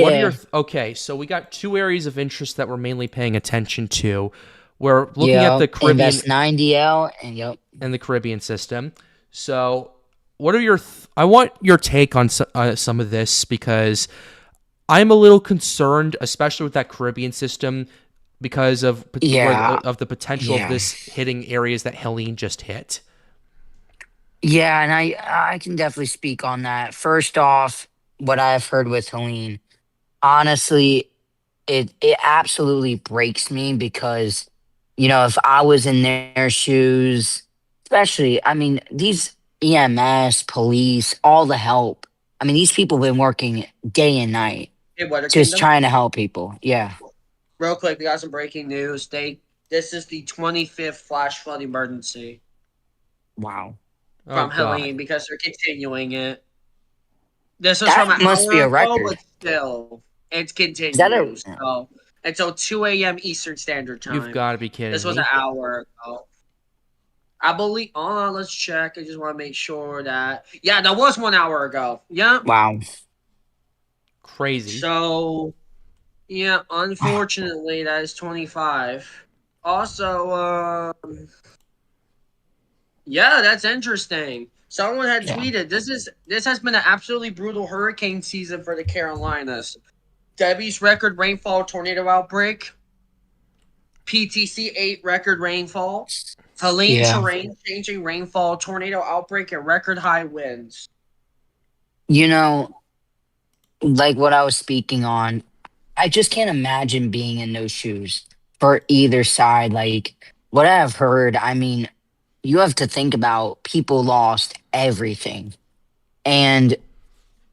What are your okay? So we got two areas of interest that we're mainly paying attention to. We're looking at the Caribbean Invest 90L and yep. and the Caribbean system. So, what are your? I want your take on some of this because I'm a little concerned, especially with that Caribbean system, because of of the potential of this hitting areas that Helene just hit. Yeah, and I can definitely speak on that. First off, what I've heard with Helene, honestly, it absolutely breaks me because, if I was in their shoes, especially, I mean, these EMS, police, all the help. I mean, these people have been working day and night Hey, Weather just Kingdom. trying to help people. Yeah. Real quick, we got some breaking news. This is the 25th flash flood emergency Wow. Oh from God. Helene because they're continuing it. This was That from an must be hour a ago, record. but still, it Is that a continues. So until 2 a.m. Eastern Standard You've Time. got to be This kidding was an me. hour ago. I believe. Let's check. I just want to make sure that. Yeah, that was 1 hour ago. Yeah. wow? Crazy. So, yeah, unfortunately, that is 25. Also, yeah, that's interesting. Someone had Yeah. tweeted, this has been an absolutely brutal hurricane season for the Carolinas. Debbie's record rainfall tornado outbreak, PTC 8 record rainfall, Helene Yeah. terrain changing rainfall tornado outbreak, and record high winds. You know, like what I was speaking on, I just can't imagine being in those shoes for either side. Like what I've heard, I mean, you have to think about people lost everything. And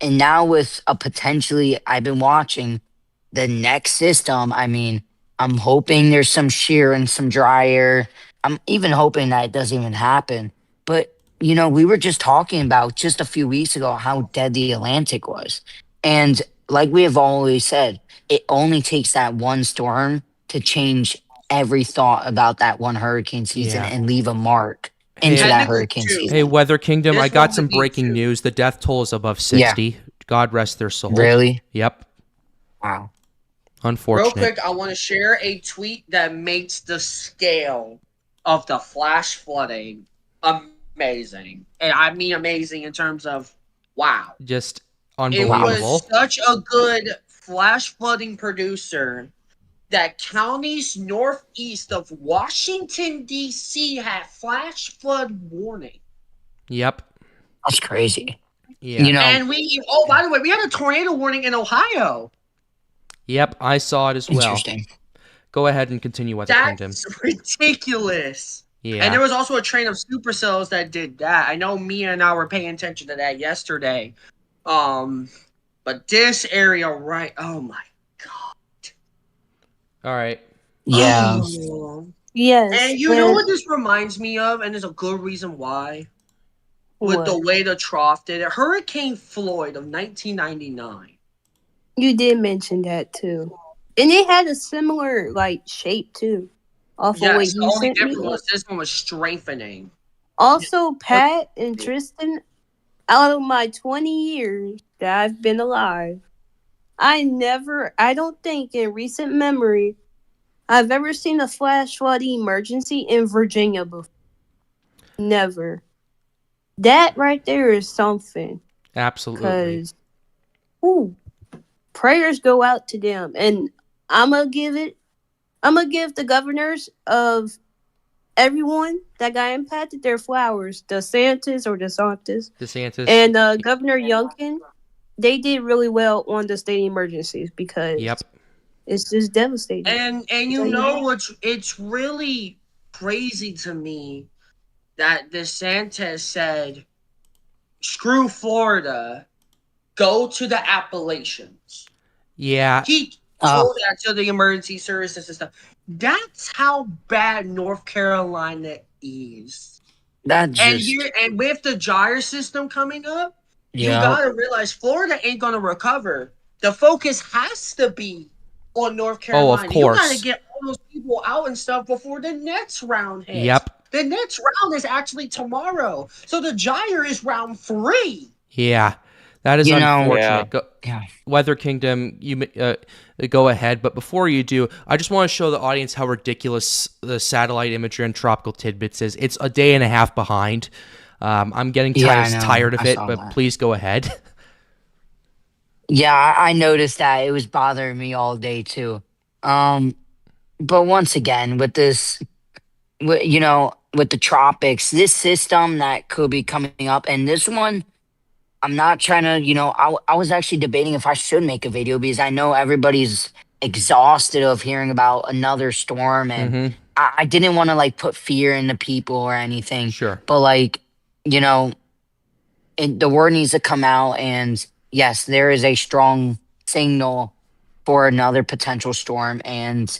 now with a potentially, I've been watching the next system. I mean, I'm hoping there's some shear and some dryer. I'm even hoping that it doesn't even happen. But we were just talking about just a few weeks ago how dead the Atlantic was. And like we have always said, it only takes that one storm to change every thought about that one hurricane season Yeah. and leave a mark into Hey, that Technically, hurricane two. hey, season. Weather Kingdom. I This got one some would be breaking two. news. The death toll is above Yeah. 60. God rest their soul. Really? Yep. Wow. Real Unfortunate. quick, I want to share a tweet that makes the scale of the flash flooding amazing. And I mean amazing in terms of wow. Just It Wow. was unbelievable. such a good flash flooding producer that counties northeast of Washington, D.C. had flash flood warning. Yep. That's crazy. Yeah. You know, And by the way, we had a tornado warning in Ohio. Yep. I saw it as well. interesting. Go ahead and continue, Weather Kingdom. That's ridiculous. Yeah. And there was also a train of supercells that did that. I know Mia and I were paying attention to that yesterday. But this area, right? Oh my god. All right. Yeah. Oh. Yes. And you know what this reminds me of, and there's a good reason why. With the What? way the trough did it, Hurricane Floyd of 1999. You did mention that too. And it had a similar like shape too. Off of what Yes, the you only sent me. difference was this one was strengthening. Also, Pat and Tristan, out of my 20 years that I've been alive, I don't think in recent memory I've ever seen a flash flood emergency in Virginia before. Never. That right there is something. Absolutely. Because, ooh, prayers go out to them. And I'm going to give the governors of everyone that got impacted their flowers. DeSantis, DeSantis. and Governor Youngkin, they did really well on the state emergencies because Yep. it's just devastating. And you know what's it's really crazy to me that DeSantis said, screw Florida, go to the Appalachians. Yeah. He told that to the emergency services and stuff. That's how bad North Carolina is. That's And just and with the gyre system coming up, you yeah. gotta realize Florida ain't gonna recover. The focus has to be on North Carolina. You course. gotta get all those people out and stuff before the next round hits. Yep. The next round is actually tomorrow. So the gyre is round 3. Yeah. That is unfortunate. Yeah. Weather Kingdom, you go ahead. But before you do, I just want to show the audience how ridiculous the satellite imagery on Tropical Tidbits is. It's a day and a half behind. I'm getting tired of it, but that. please go ahead. Yeah, I noticed that. It was bothering me all day too. But once again, with this, with the tropics, this system that could be coming up, and this one, I'm not trying to, I was actually debating if I should make a video because I know everybody's exhausted of hearing about another storm, and Mm-hmm. I didn't want to like put fear into people or anything. Sure. But like, you know, the word needs to come out, and yes, there is a strong signal for another potential storm. And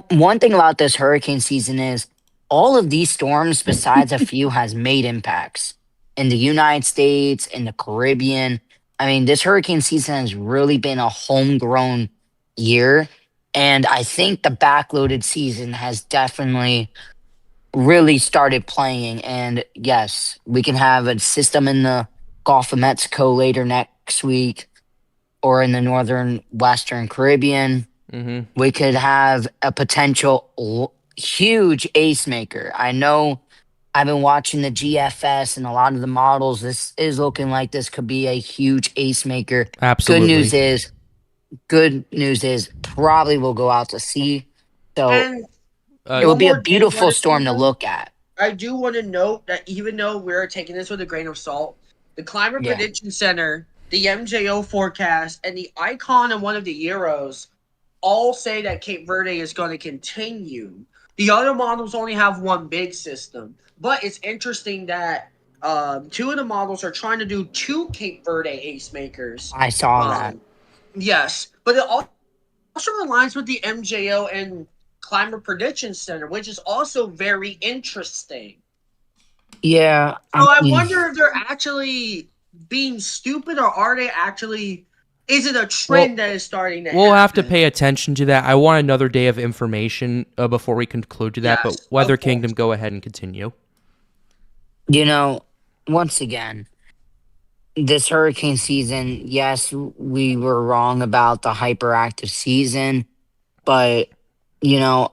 one thing about this hurricane season is all of these storms, besides a few, has made impacts in the United States, in the Caribbean. I mean, this hurricane season has really been a homegrown year, and I think the backloaded season has definitely really started playing. And yes, we can have a system in the Gulf of Mexico later next week, or in the northern Western Caribbean. Mm-hmm. We could have a potential huge ace maker. I know I've been watching the GFS and a lot of the models. This is looking like this could be a huge ace maker. Absolutely. Good news is probably will go out to sea. So And it would one be a more thing, beautiful honestly, storm to though, look at. I do want to note that even though we're taking this with a grain of salt, the Climate Yeah. Prediction Center, the MJO forecast, and the icon on one of the Euros all say that Cape Verde is going to continue. The other models only have one big system, but it's interesting that two of the models are trying to do two Cape Verde ace makers. I saw that. Yes, but it also aligns with the MJO and Climate Prediction Center, which is also very interesting. Yeah. So I wonder if they're actually being stupid, or are they actually? Is it a trend that is starting to We'll have to happen? pay attention to that. I want another day of information before we conclude to that. Yes, But Weather of course. Kingdom, go ahead and continue. Once again, this hurricane season, yes, we were wrong about the hyperactive season, but you know,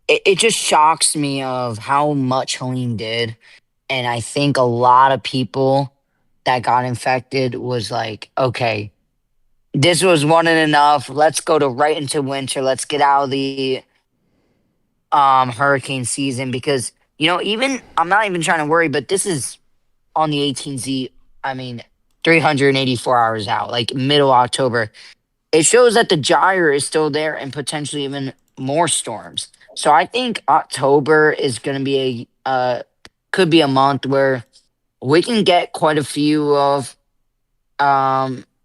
it just shocks me of how much Helene did. And I think a lot of people that got infected was like, okay, this was one and enough. Let's go to right into winter. Let's get out of the hurricane season, because even I'm not even trying to worry, but this is on the 18Z. I mean, 384 hours out, like middle October. It shows that the gyre is still there and potentially even more storms. So I think October is going to be could be a month where we can get quite a few of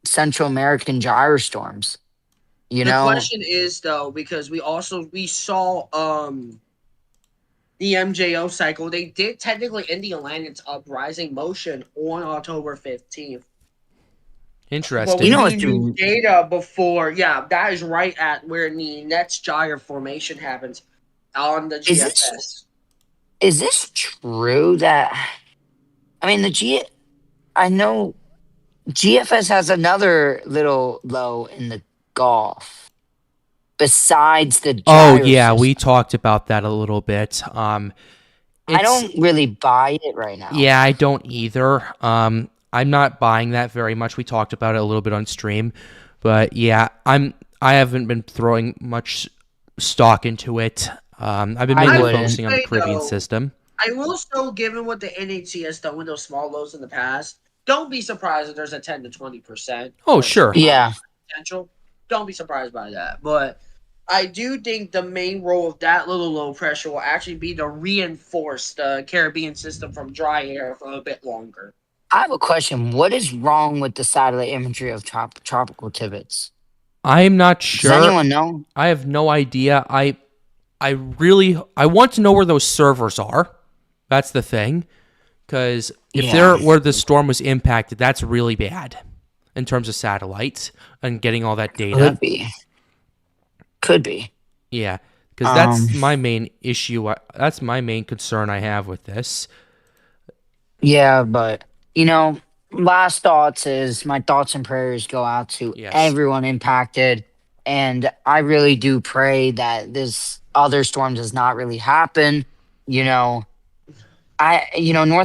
Central American gyre storms. The question is though, because we saw the MJO cycle, they did technically end the Atlantic's uprising motion on October 15th. But Interesting. we do it's need data before. Yeah, that is right at where the next gyre formation happens on the GFS. Is this true that I mean I know GFS has another little low in the Gulf besides the Oh gyre yeah, system. we talked about that a little bit. I don't really buy it right now. Yeah, I don't either. I'm not buying that very much. We talked about it a little bit on stream, but yeah, I haven't been throwing much stock into it. I've been mainly focusing on the Caribbean system. I will still, given what the NHC has done with those small lows in the past, don't be surprised if there's a 10 to 20%. Oh, sure. Yeah. Potential. Don't be surprised by that. But I do think the main role of that little low pressure will actually be to reinforce the Caribbean system from dry air for a bit longer. I have a question. What is wrong with the satellite imagery of tropical tivots? I'm not sure. Does anyone know? I have no idea. I want to know where those servers are. That's the thing. Because if they're where the storm was impacted, that's really bad in terms of satellites and getting all that data. Could be. Yeah, because that's my main issue. That's my main concern I have with this. Yeah, but last thoughts is my thoughts and prayers go out to everyone impacted, and I really do pray that this other storm does not really happen. North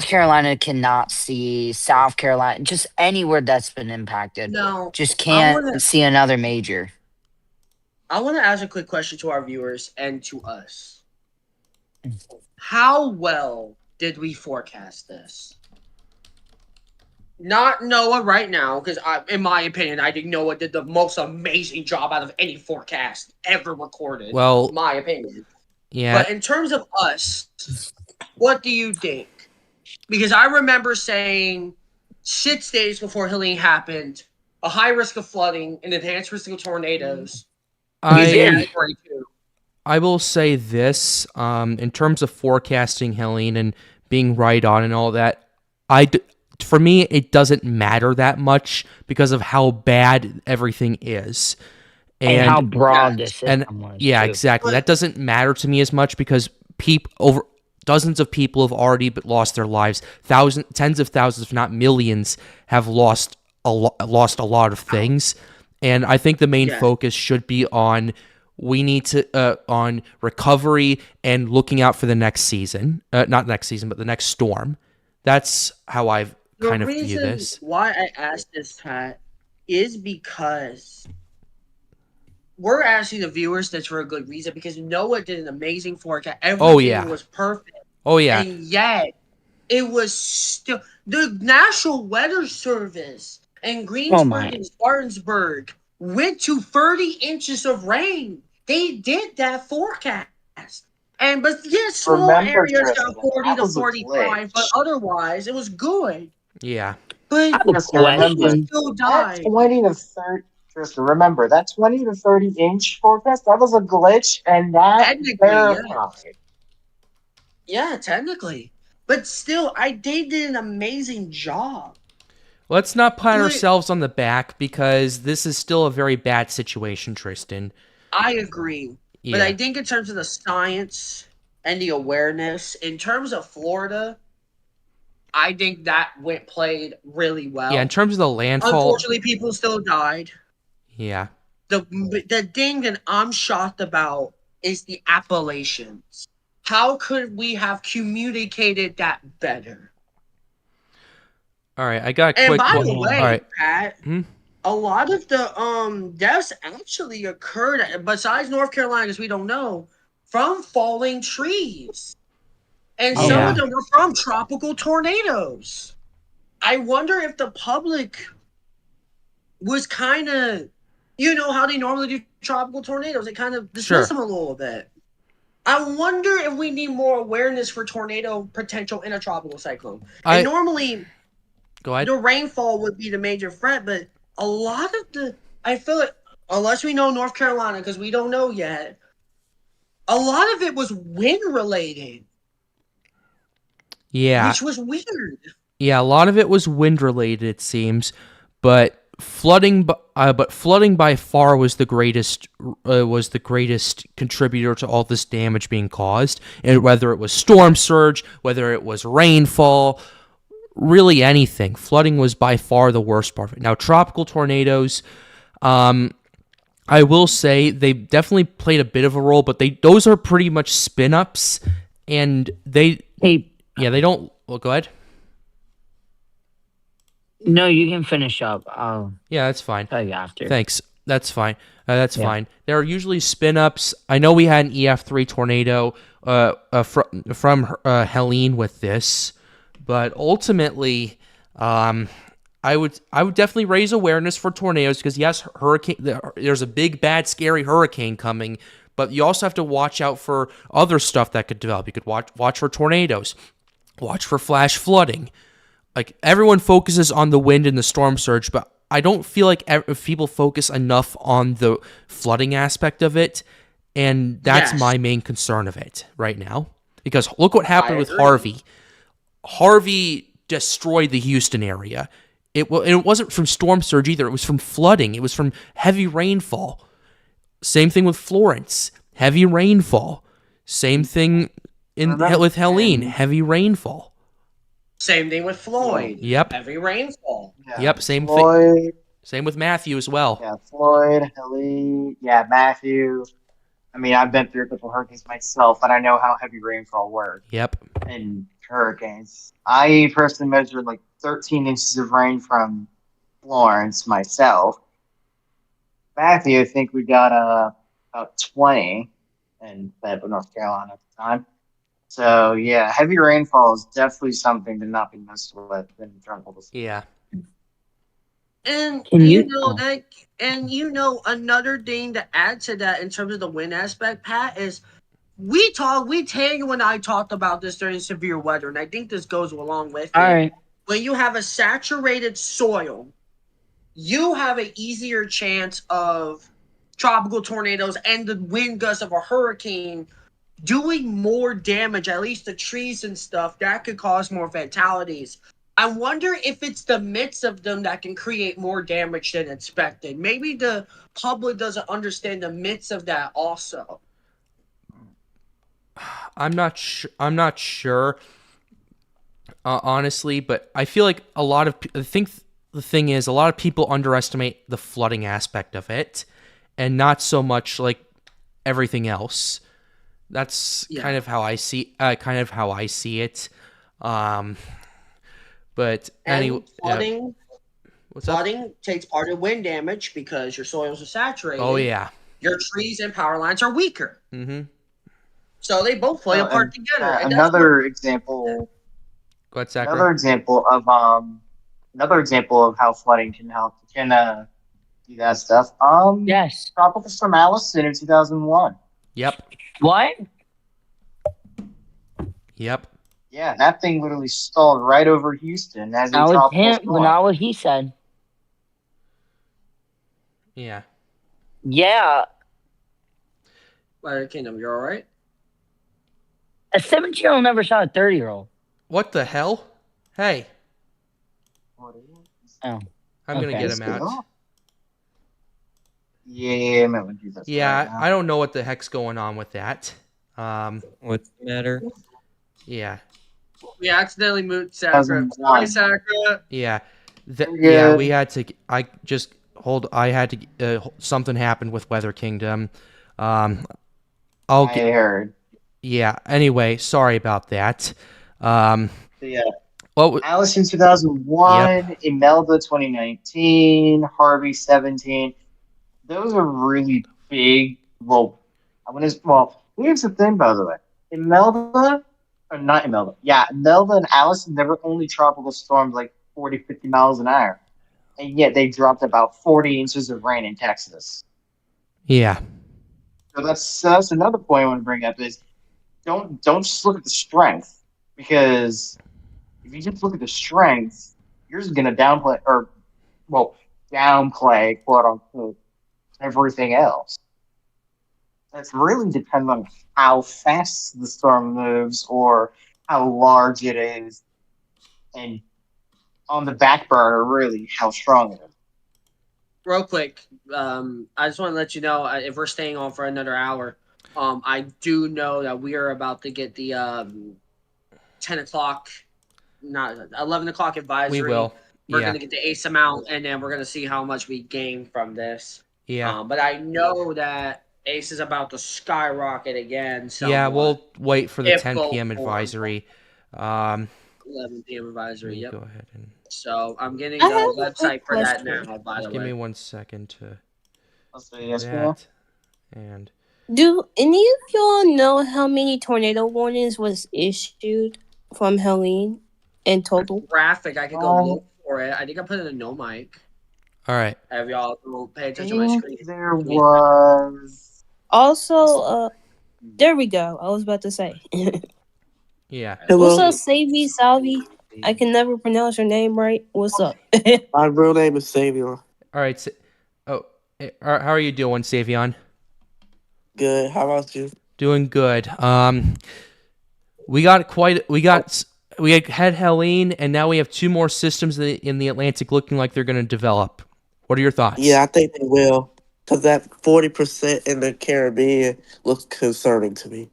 Carolina cannot see, South Carolina, just anywhere that's been impacted. No, just can't see another major. I want to ask a quick question to our viewers and to us. How well did we forecast this? Not Noah right now, because in my opinion, I think Noah did the most amazing job out of any forecast ever recorded. Well, my opinion. yeah. But in terms of us, what do you think? Because I remember saying 6 days before Helene happened, a high risk of flooding, an enhanced risk of tornadoes. You did. Category 2. I will say this, in terms of forecasting, Helene, and being right on and all that, for me, it doesn't matter that much because of how bad everything is. And how broad this system was. Yeah, too. exactly. That doesn't matter to me as much because dozens of people have already lost their lives. Tens of thousands, if not millions, have lost a lot of things. And I think the main focus should be on on recovery and looking out for the next season. Not next season, but the next storm. That's how I kind of view this. Why I asked this, Pat, is because we're asking the viewers this for a good reason, because Noah did an amazing forecast. Everything was perfect. Oh, yeah. And yet, it was still the National Weather Service and Greensburg and Spartansburg went to 30 inches of rain. They did that forecast. But yes, small areas got 40 to 45, but otherwise it was good. Yeah. But remember, still died. 20 to 30. Tristan, remember that 20 to 30-inch forecast. That was a glitch, and that verified. Yeah, technically. But still, they did an amazing job. Let's not pat ourselves on the back because this is still a very bad situation, Tristan. I agree. Yeah. But I think in terms of the science and the awareness, in terms of Florida, I think that played really well. Yeah, in terms of the landfall. Unfortunately, people still died. Yeah. The thing that I'm shocked about is the Appalachians. How could we have communicated that better? All right, I got a quick. And by the way, Pat, Hmm? a lot of the deaths actually occurred, besides North Carolina, because we don't know, from falling trees. And some of them were from tropical tornadoes. I wonder if the public was kind of, how they normally do tropical tornadoes. They kind of dismiss them a little bit. I wonder if we need more awareness for tornado potential in a tropical cyclone. And normally, the rainfall would be the major threat, but a lot of I feel like, unless we know North Carolina, because we don't know yet, a lot of it was wind related. Yeah. Which was weird. Yeah, a lot of it was wind related, it seems, but flooding by far was the greatest contributor to all this damage being caused. And whether it was storm surge, whether it was rainfall, really anything, flooding was by far the worst part of it. Now, tropical tornadoes, I will say they definitely played a bit of a role, but those are pretty much spin-ups, and they don't. Well, go ahead. No, you can finish up. Yeah, that's fine. Tell you after. Thanks. That's fine. That's fine. There are usually spin-ups. I know we had an EF3 tornado from Helene with this, but ultimately, I would definitely raise awareness for tornadoes because yes, there's a big, bad, scary hurricane coming, but you also have to watch out for other stuff that could develop. You could watch for tornadoes, watch for flash flooding. Like, everyone focuses on the wind and the storm surge, but I don't feel like people focus enough on the flooding aspect of it, and that's my main concern of it right now. Because look what happened with Harvey. Harvey destroyed the Houston area. It wasn't from storm surge either. It was from flooding. It was from heavy rainfall. Same thing with Florence. Heavy rainfall. Same thing with Helene. Heavy rainfall. Same thing with Floyd. Yep. Heavy rainfall. Yeah. Yep. Same Floyd, thing. Same with Matthew as well. Yeah, Floyd, Helene, Matthew. I mean, I've been through a couple hurricanes myself, and I know how heavy rainfall works. Yep. In hurricanes, I personally measured like 13 inches of rain from Florence myself. Matthew, I think we got about 20 in Fayetteville, North Carolina at the time. So yeah, heavy rainfall is definitely something to not be messed with in tropical. Yeah. And Can you you? know Oh, that, and you know another thing to add to that in terms of the wind aspect, Pat, is Tango and I talked about this during severe weather, and I think this goes along with all it. right. When you have a saturated soil, you have an easier chance of tropical tornadoes and the wind gusts of a hurricane doing more damage, at least the trees and stuff, that could cause more fatalities. I wonder if it's the midst of them that can create more damage than expected. Maybe the public doesn't understand the midst of that also. I'm not sure, honestly, but I feel like I think the thing is a lot of people underestimate the flooding aspect of it, and not so much like everything else. That's Yeah. kind of how I see it. Um, but anyway, And flooding what's up? flooding takes part of wind damage because your soils are saturated. Oh yeah. Your trees and power lines are weaker. Mm-hmm. So they both play a Oh, part and together. And another example, Go ahead, Zachary. another example of how flooding can do that stuff. Yes. Tropical Storm Allison in 2001. Yep. What? Yep. Yeah, that thing literally stalled right over Houston as a That was tropical him, but storm. not what he said. Yeah. Yeah, United Kingdom, you're all right? a 17-year-old never shot a 30-year-old. What the hell? Hey, Oh, I'm gonna Okay. get him out. Yeah, I might want to do this. Yeah, right now. I don't know what the heck's going on with that. What's the matter? Yeah, We accidentally moved Sakura. 2001. Sorry, Sakura. yeah, You're yeah. good. We had to. I just hold. I had to. Something happened with Weather Kingdom. I'll I get. heard. Yeah. Anyway, sorry about that. So, yeah, Well, Alice in 2001, Imelda 2019, Harvey 17. Those are really big. Well, here's the thing, by the way. Imelda, or not Imelda. Yeah, Imelda and Alice never only tropical storms like 40, 50 miles an hour. And yet they dropped about 40 inches of rain in Texas. yeah. So that's another point I want to bring up is don't just look at the strength, because if you just look at the strength, you're just gonna downplay quote unquote everything else. It really depends on how fast the storm moves or how large it is, and on the back burner, really how strong it is. Real quick, I just want to let you know if we're staying on for another hour. I do know that we are about to get the 10 o'clock, not 11 o'clock advisory. We will. We're Yeah. going to get the ACE amount, and then we're going to see how much we gain from this. Yeah. But I know that ACE is about to skyrocket again. Yeah. somewhat. We'll wait for the If 10 both p.m. form. advisory. 11 p.m. Let advisory. me Yep. go ahead and So I'm getting I the have a website quick for that question. now. By just the give me way, 1 second to Let's say yes, that and Do any of y'all know how many tornado warnings was issued from Helene in total? graphic. I could go look for it. I think I put it in no mic. all right. Have y'all go pay I attention to my think screen? there was. Also, there we go. I was about to say. Yeah. What's Hello, up, Savvy Salvi? I can never pronounce your name right. What's up? my real name is Savior. All right. How are you doing, Savion? Good. How about you? Doing good. We had Helene, and now we have two more systems in the Atlantic looking like they're going to develop. What are your thoughts? Yeah, I think they will. Because that 40% in the Caribbean looks concerning to me.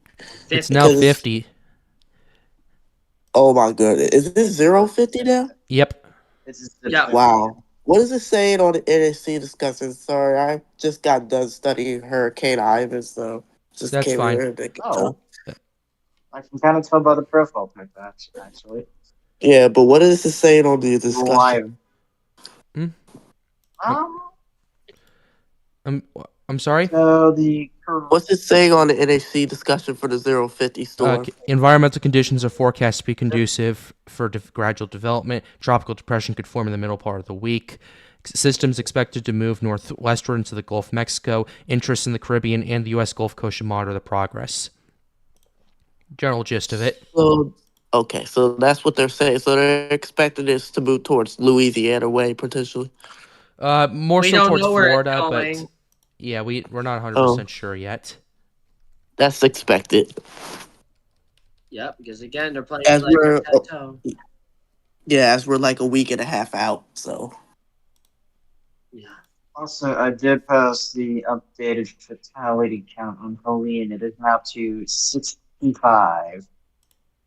It's now Because 50. Oh my goodness. Is this 050 now? Yep. Yeah. Wow. What is it saying on the NSC discussion? Sorry, I just got done studying Hurricane Ivan, so just That's came fine. here to Oh, I can kind of tell by the profile pic, actually. Yeah, but what is it saying on the discussion? I'm sorry. So the What's it saying on the NHC discussion for the 050 storm? Environmental conditions are forecast to be conducive for gradual development. Tropical depression could form in the middle part of the week. Systems expected to move northwestward to the Gulf of Mexico. Interests in the Caribbean and the U.S. Gulf Coast should monitor the progress. General gist of it. So, okay, so that's what they're saying. So they're expecting this to move towards Louisiana way, potentially. More We so don't towards know where it's Florida, but going. yeah, we're not 100% Oh. sure yet. That's expected. Yep, because again, they're playing As like we're, tic-tac-toe. as we're like a week and a half out, so. Yeah. Also, I did post the updated fatality count on Helene. It is now to 65.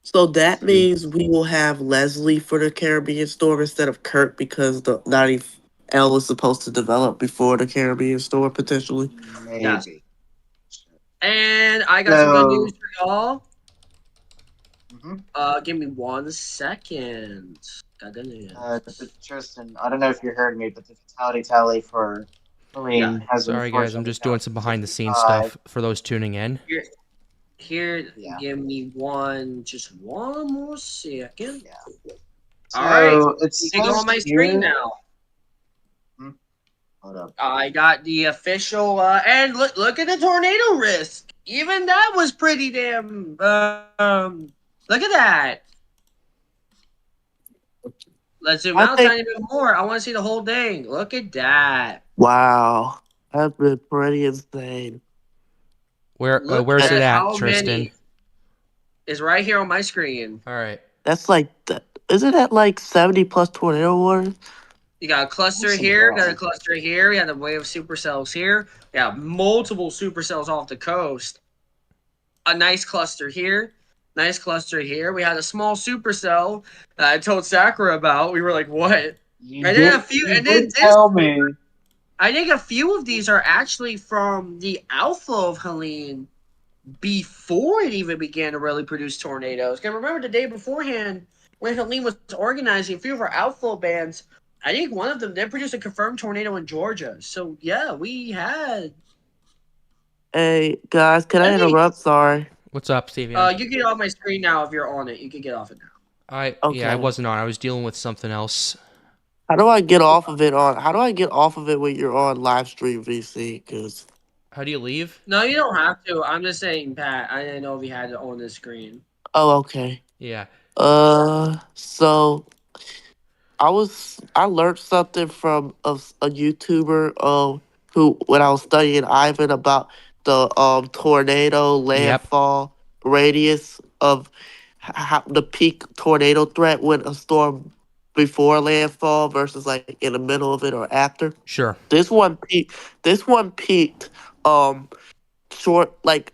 So that means we will have Leslie for the Caribbean storm instead of Kirk because the 90L is supposed to develop before the Caribbean storm, potentially. Yes. Maybe. And I got some good news So, for y'all. mhm. Give me 1 second. Got good news. Tristan, I don't know if you heard me, but the fatality tally for Helene has Sorry, guys. I'm unfortunately just doing gone some to behind-the-scenes 65. stuff for those tuning in. Here, Yeah. give me just one more second. Yeah. All right, So it you can go says on my here. screen now. Hold up. I got the official, and look at the tornado risk. Even that was pretty damn. Look at that. Let's zoom I out a think- tiny bit more. I want to see the whole thing. Look at that. Wow. That's been pretty insane. Look Where's it at, how Tristan? many is right here on my screen. All right. That's like, isn't that like 70 plus tornado warning? You got a cluster That's here, got a surprising. cluster here. We have the wave of supercells here. We have multiple supercells off the coast. A nice cluster here. Nice cluster here. We had a small supercell that I told Sakura about. We were like, what? You And did, then a few, you and then did tell me. I think a few of these are actually from the alpha of Helene before it even began to really produce tornadoes. Because remember the day beforehand when Helene was organizing a few of our alpha bands, I think one of them, they produced a confirmed tornado in Georgia. So yeah, we had. Hey, guys, can I Hey. interrupt? Sorry. What's up, Stevie? You can get off my screen now if you're on it. You can get off it now. Yeah, I Okay. wasn't on. I was dealing with something else. How do I get off of it when you're on live stream VC? Because How do you leave? No, you don't have to. I'm just saying, Pat. I didn't know if you had it on the screen. oh, okay. Yeah. So I learned something from a YouTuber who when I was studying Ivan about the tornado landfall radius of how the peak tornado threat when a storm before landfall versus like in the middle of it or after. Sure. This one peaked short like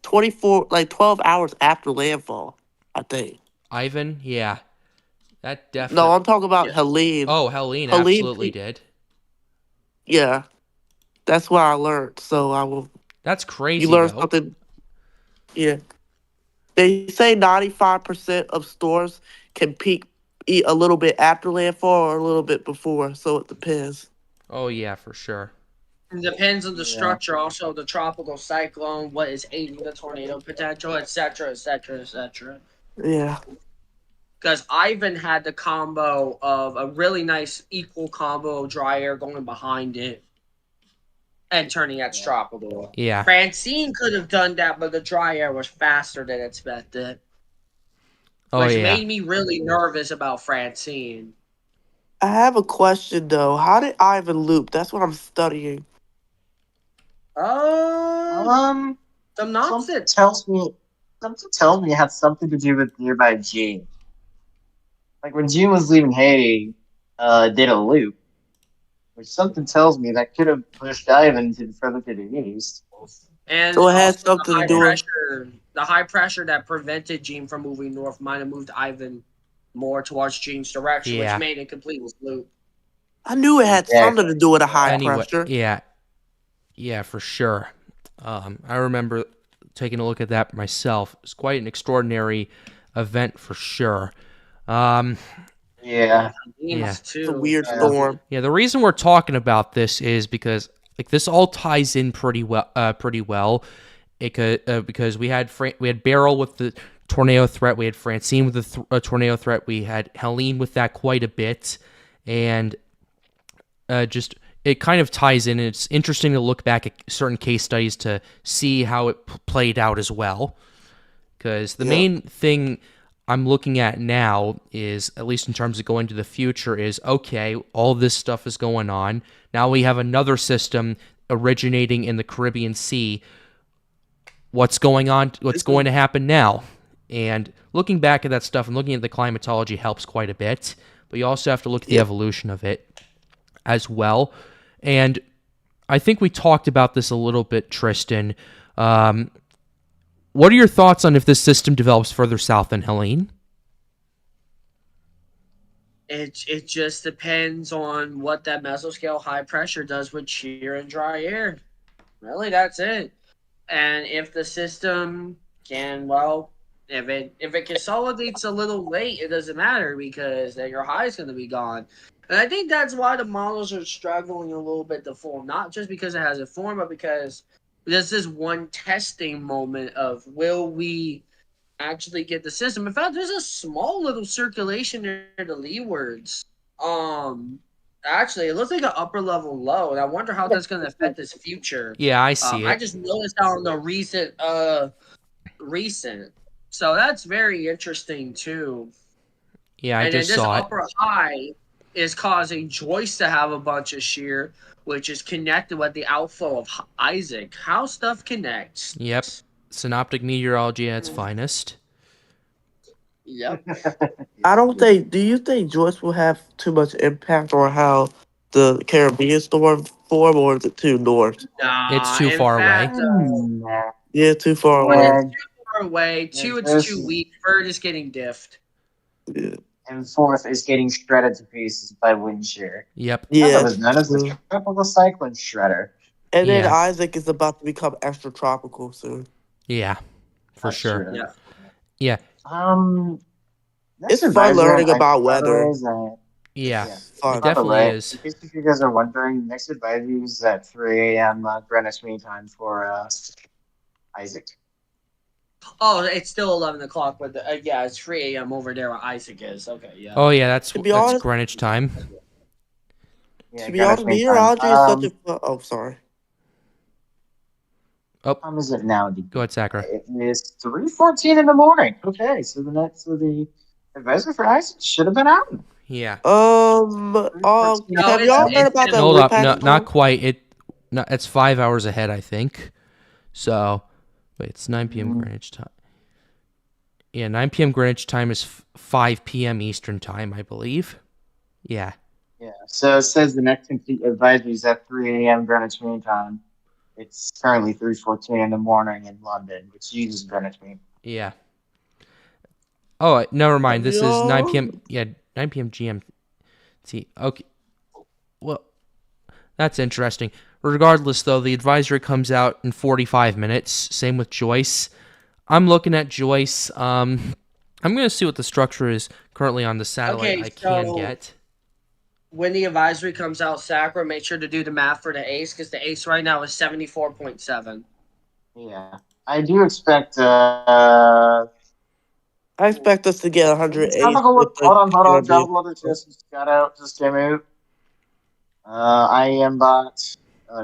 12 hours after landfall, I think. Ivan? Yeah. That No, definitely. I'm talking about Yeah. Helene. Oh, Helene Helene absolutely peaked. did. Yeah. That's what I learned. So I will That's crazy, you learn though. something. Yeah. They say 95% of storms can peak a little bit after landfall or a little bit before, so it depends. Oh, yeah, for sure. It depends on the Yeah. structure, also the tropical cyclone, what is aiding the tornado potential, etc., etc., etc. Yeah. Because Ivan had the combo of a really nice equal combo of dry air going behind it and turning tropical. Yeah. Francine could have done that, but the dry air was faster than expected. Oh, Which yeah. made me really nervous about Francine. I have a question though. How did Ivan loop? That's what I'm studying. Some Something nonsense. tells me it had something to do with nearby Gene. Like when Gene was leaving Haiti, did a loop, which something tells me that could have pushed Ivan further to the east. And So it has also something to do with the high pressure that prevented Gene from moving north might have moved Ivan more towards Gene's direction, Yeah. which made it complete with loop. I knew it had something to do with a high Anyway, pressure. yeah. Yeah, for sure. I remember taking a look at that myself. It's quite an extraordinary event for sure. Yeah. Yeah. It's a weird Yeah. storm. Yeah, the reason we're talking about this is because like this all ties in pretty well. It could, because we had Beryl with the tornado threat, we had Francine with the tornado threat, we had Helene with that quite a bit, and just it kind of ties in. And it's interesting to look back at certain case studies to see how it played out as well. Because the main thing I'm looking at now is, at least in terms of going to the future, is okay, all this stuff is going on. Now we have another system originating in the Caribbean Sea. What's going on? What's going to happen now? And looking back at that stuff and looking at the climatology helps quite a bit. But you also have to look at the evolution of it as well. And I think we talked about this a little bit, Tristan. What are your thoughts on if this system develops further south than Helene? It just depends on what that mesoscale high pressure does with shear and dry air. Really, that's it. And if the system can, well, if it consolidates a little late, it doesn't matter because then your high is going to be gone. And I think that's why the models are struggling a little bit to form, not just because it hasn't formed, but because this is one testing moment of will we actually get the system. In fact, there's a small little circulation near the leewards. Actually, it looks like an upper level low, and I wonder how that's going to affect this future. Yeah, I see I it. just noticed that on the recent. So that's very interesting too. Yeah, I And then just this saw it. upper high is causing Joyce to have a bunch of shear, which is connected with the outflow of Isaac. How stuff connects. Yep. Synoptic meteorology at its finest. Yep. I don't think. Do you think Joyce will have too much impact on how the Caribbean storm form, or is it too north? It's Nah, too in far fact, Nah. Yeah, too far one, away. it's And, too far away. Two, it's this too weak. Third is getting diffed. Yeah. and fourth is getting shredded to pieces by wind shear. Yep. Yeah. Otherwise known as the true. tropical cyclone shredder. And then Yeah. Isaac is about to become extra tropical soon. Yeah, for That's sure. true. Yeah. Yeah, Next It's fun advisory learning on about Isaac, by the way, weather. is that yeah. yeah. Fun. It By the definitely way, is. in case if you guys are wondering, next advisory is at 3 a.m. Greenwich Mean Time for Isaac. Oh, it's still 11 o'clock, but yeah, it's 3 a.m. over there where Isaac is. Okay, yeah. Oh yeah, that's To be honest, Greenwich time. Yeah, to be Greenwich honest, Mean Time. meteorology is such a oh, sorry. Oh, Time is it now? go ahead, Sakura. It is 3:14 in the morning. Okay, so the advisory for Isaac should have been out. Yeah. No, Have y'all heard about that Hold up, Whipack no, storm? not quite. It's 5 hours ahead, I think. So, wait, it's 9 p.m. Greenwich time. Yeah, 9 p.m. Greenwich time is 5 p.m. Eastern time, I believe. Yeah. Yeah, so it says the next complete advisory is at 3 a.m. Greenwich Mean Time. It's currently 3:14 in the morning in London, which uses Greenwich Mean. Yeah. Oh, never mind. This is 9 p.m. Yo. Yeah, 9 p.m. GMT. Okay. Well, that's interesting. Regardless, though, the advisory comes out in 45 minutes. Same with Joyce. I'm looking at Joyce. I'm going to see what the structure is currently on the satellite Okay, I can so- get. When the advisory comes out, Sakura, make sure to do the math for the ace because the ace right now is 74.7. Yeah, I do expect. I expect us to get 108. Hold on. Tropical weather just got out. Just came out. I am bot.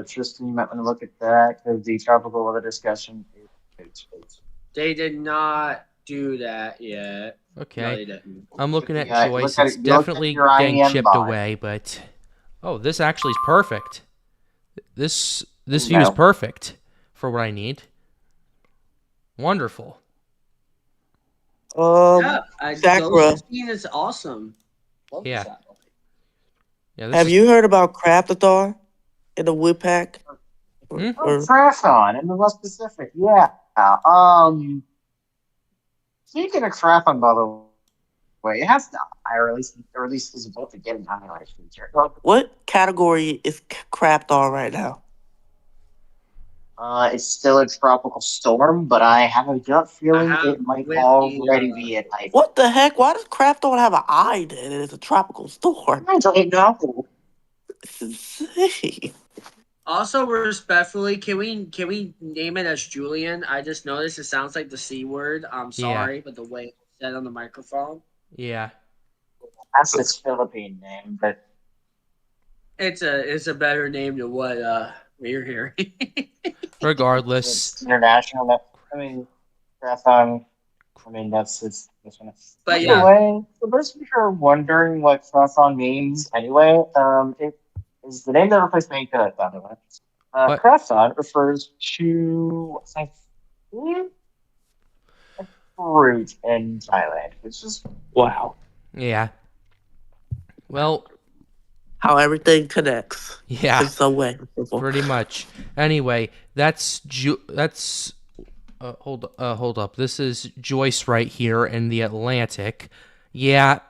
Tristan, you might want to look at that because the tropical weather discussion is. They did not do that yet. No, Okay. they didn't. I'm looking at Yeah, Joyce. look at It's it- you look at definitely your getting IM chipped bot. away, but oh, this actually is perfect. This view is No. perfect for what I need. Wonderful. Yeah, Sakura. 15 is awesome. Love Yeah. that. Yeah, this Have is, you heard about Craftathon in the Whipack? Hmm? Crathon in the West Pacific. Yeah. Speaking of Crathon, by the way, it has the higher, or at least is about to get an higher feature. What category is Craftathon right now? It's still a tropical storm, but I have a gut feeling have it might with already the, be at night. What the heck? Why does Craftathon have an eye in it? It's a tropical storm. I don't know. It's insane. Also, respectfully, can we name it as Julian? I just noticed it sounds like the C word. I'm sorry, but the way it's said on the microphone. yeah. That's its Philippine name, but It's a better name than what we're hearing. Regardless, It's international. I mean, Crathon. I mean, that's one. But By yeah. the way, for those of you who are wondering what Crathon means, anyway, it is the name that replaced main cut, by the way. What? Crathon refers to, I think, a fruit in Thailand. It's just wow. yeah. Well, How everything connects yeah. in some way. Pretty much. Anyway, hold up. This is Joyce right here in the Atlantic. Yeah,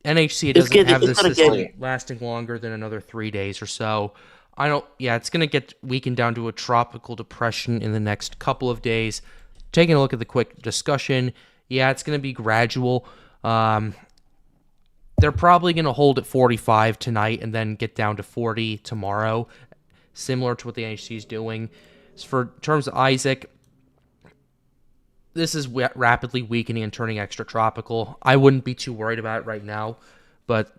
NHC doesn't have this system lasting longer than another 3 days or so. It's going to get weakened down to a tropical depression in the next couple of days. Taking a look at the quick discussion, yeah, it's going to be gradual. They're probably going to hold at 45 tonight and then get down to 40 tomorrow, similar to what the NHC is doing. For terms of Isaac, this is rapidly weakening and turning extratropical. I wouldn't be too worried about it right now, but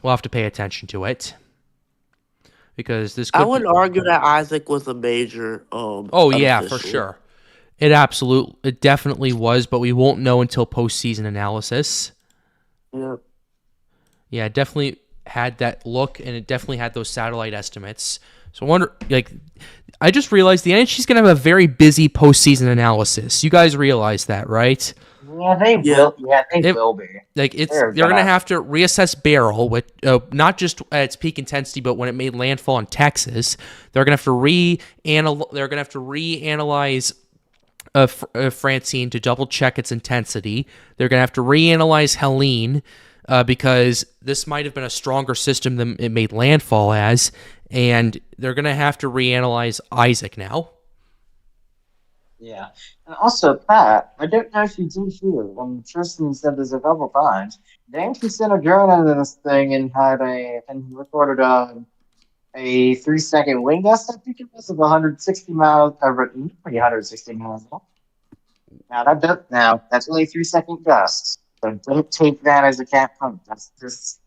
we'll have to pay attention to it. Because this could I would argue that Isaac was a major Oh yeah, for sure. It definitely was, but we won't know until postseason analysis. Yeah. Yeah, it definitely had that look, and it definitely had those satellite estimates. So I wonder, I just realized the NHC is going to have a very busy postseason analysis. You guys realize that, right? Yeah, they will. Yeah, they will be. They're going to have to reassess Beryl, with not just at its peak intensity, but when it made landfall in Texas. They're going to have to reanalyze Francine to double check its intensity. They're going to have to reanalyze Helene. Because this might have been a stronger system than it made landfall as, and they're going to have to reanalyze Isaac now. Yeah. And also, Pat, I don't know if you did hear, Tristan said this a couple times, they actually sent a drone into this thing and recorded a 3-second wind gust, I think it was, of 160 miles, 160 miles. Now, that's only 3-second gusts. So don't take that as a cat pump. That's just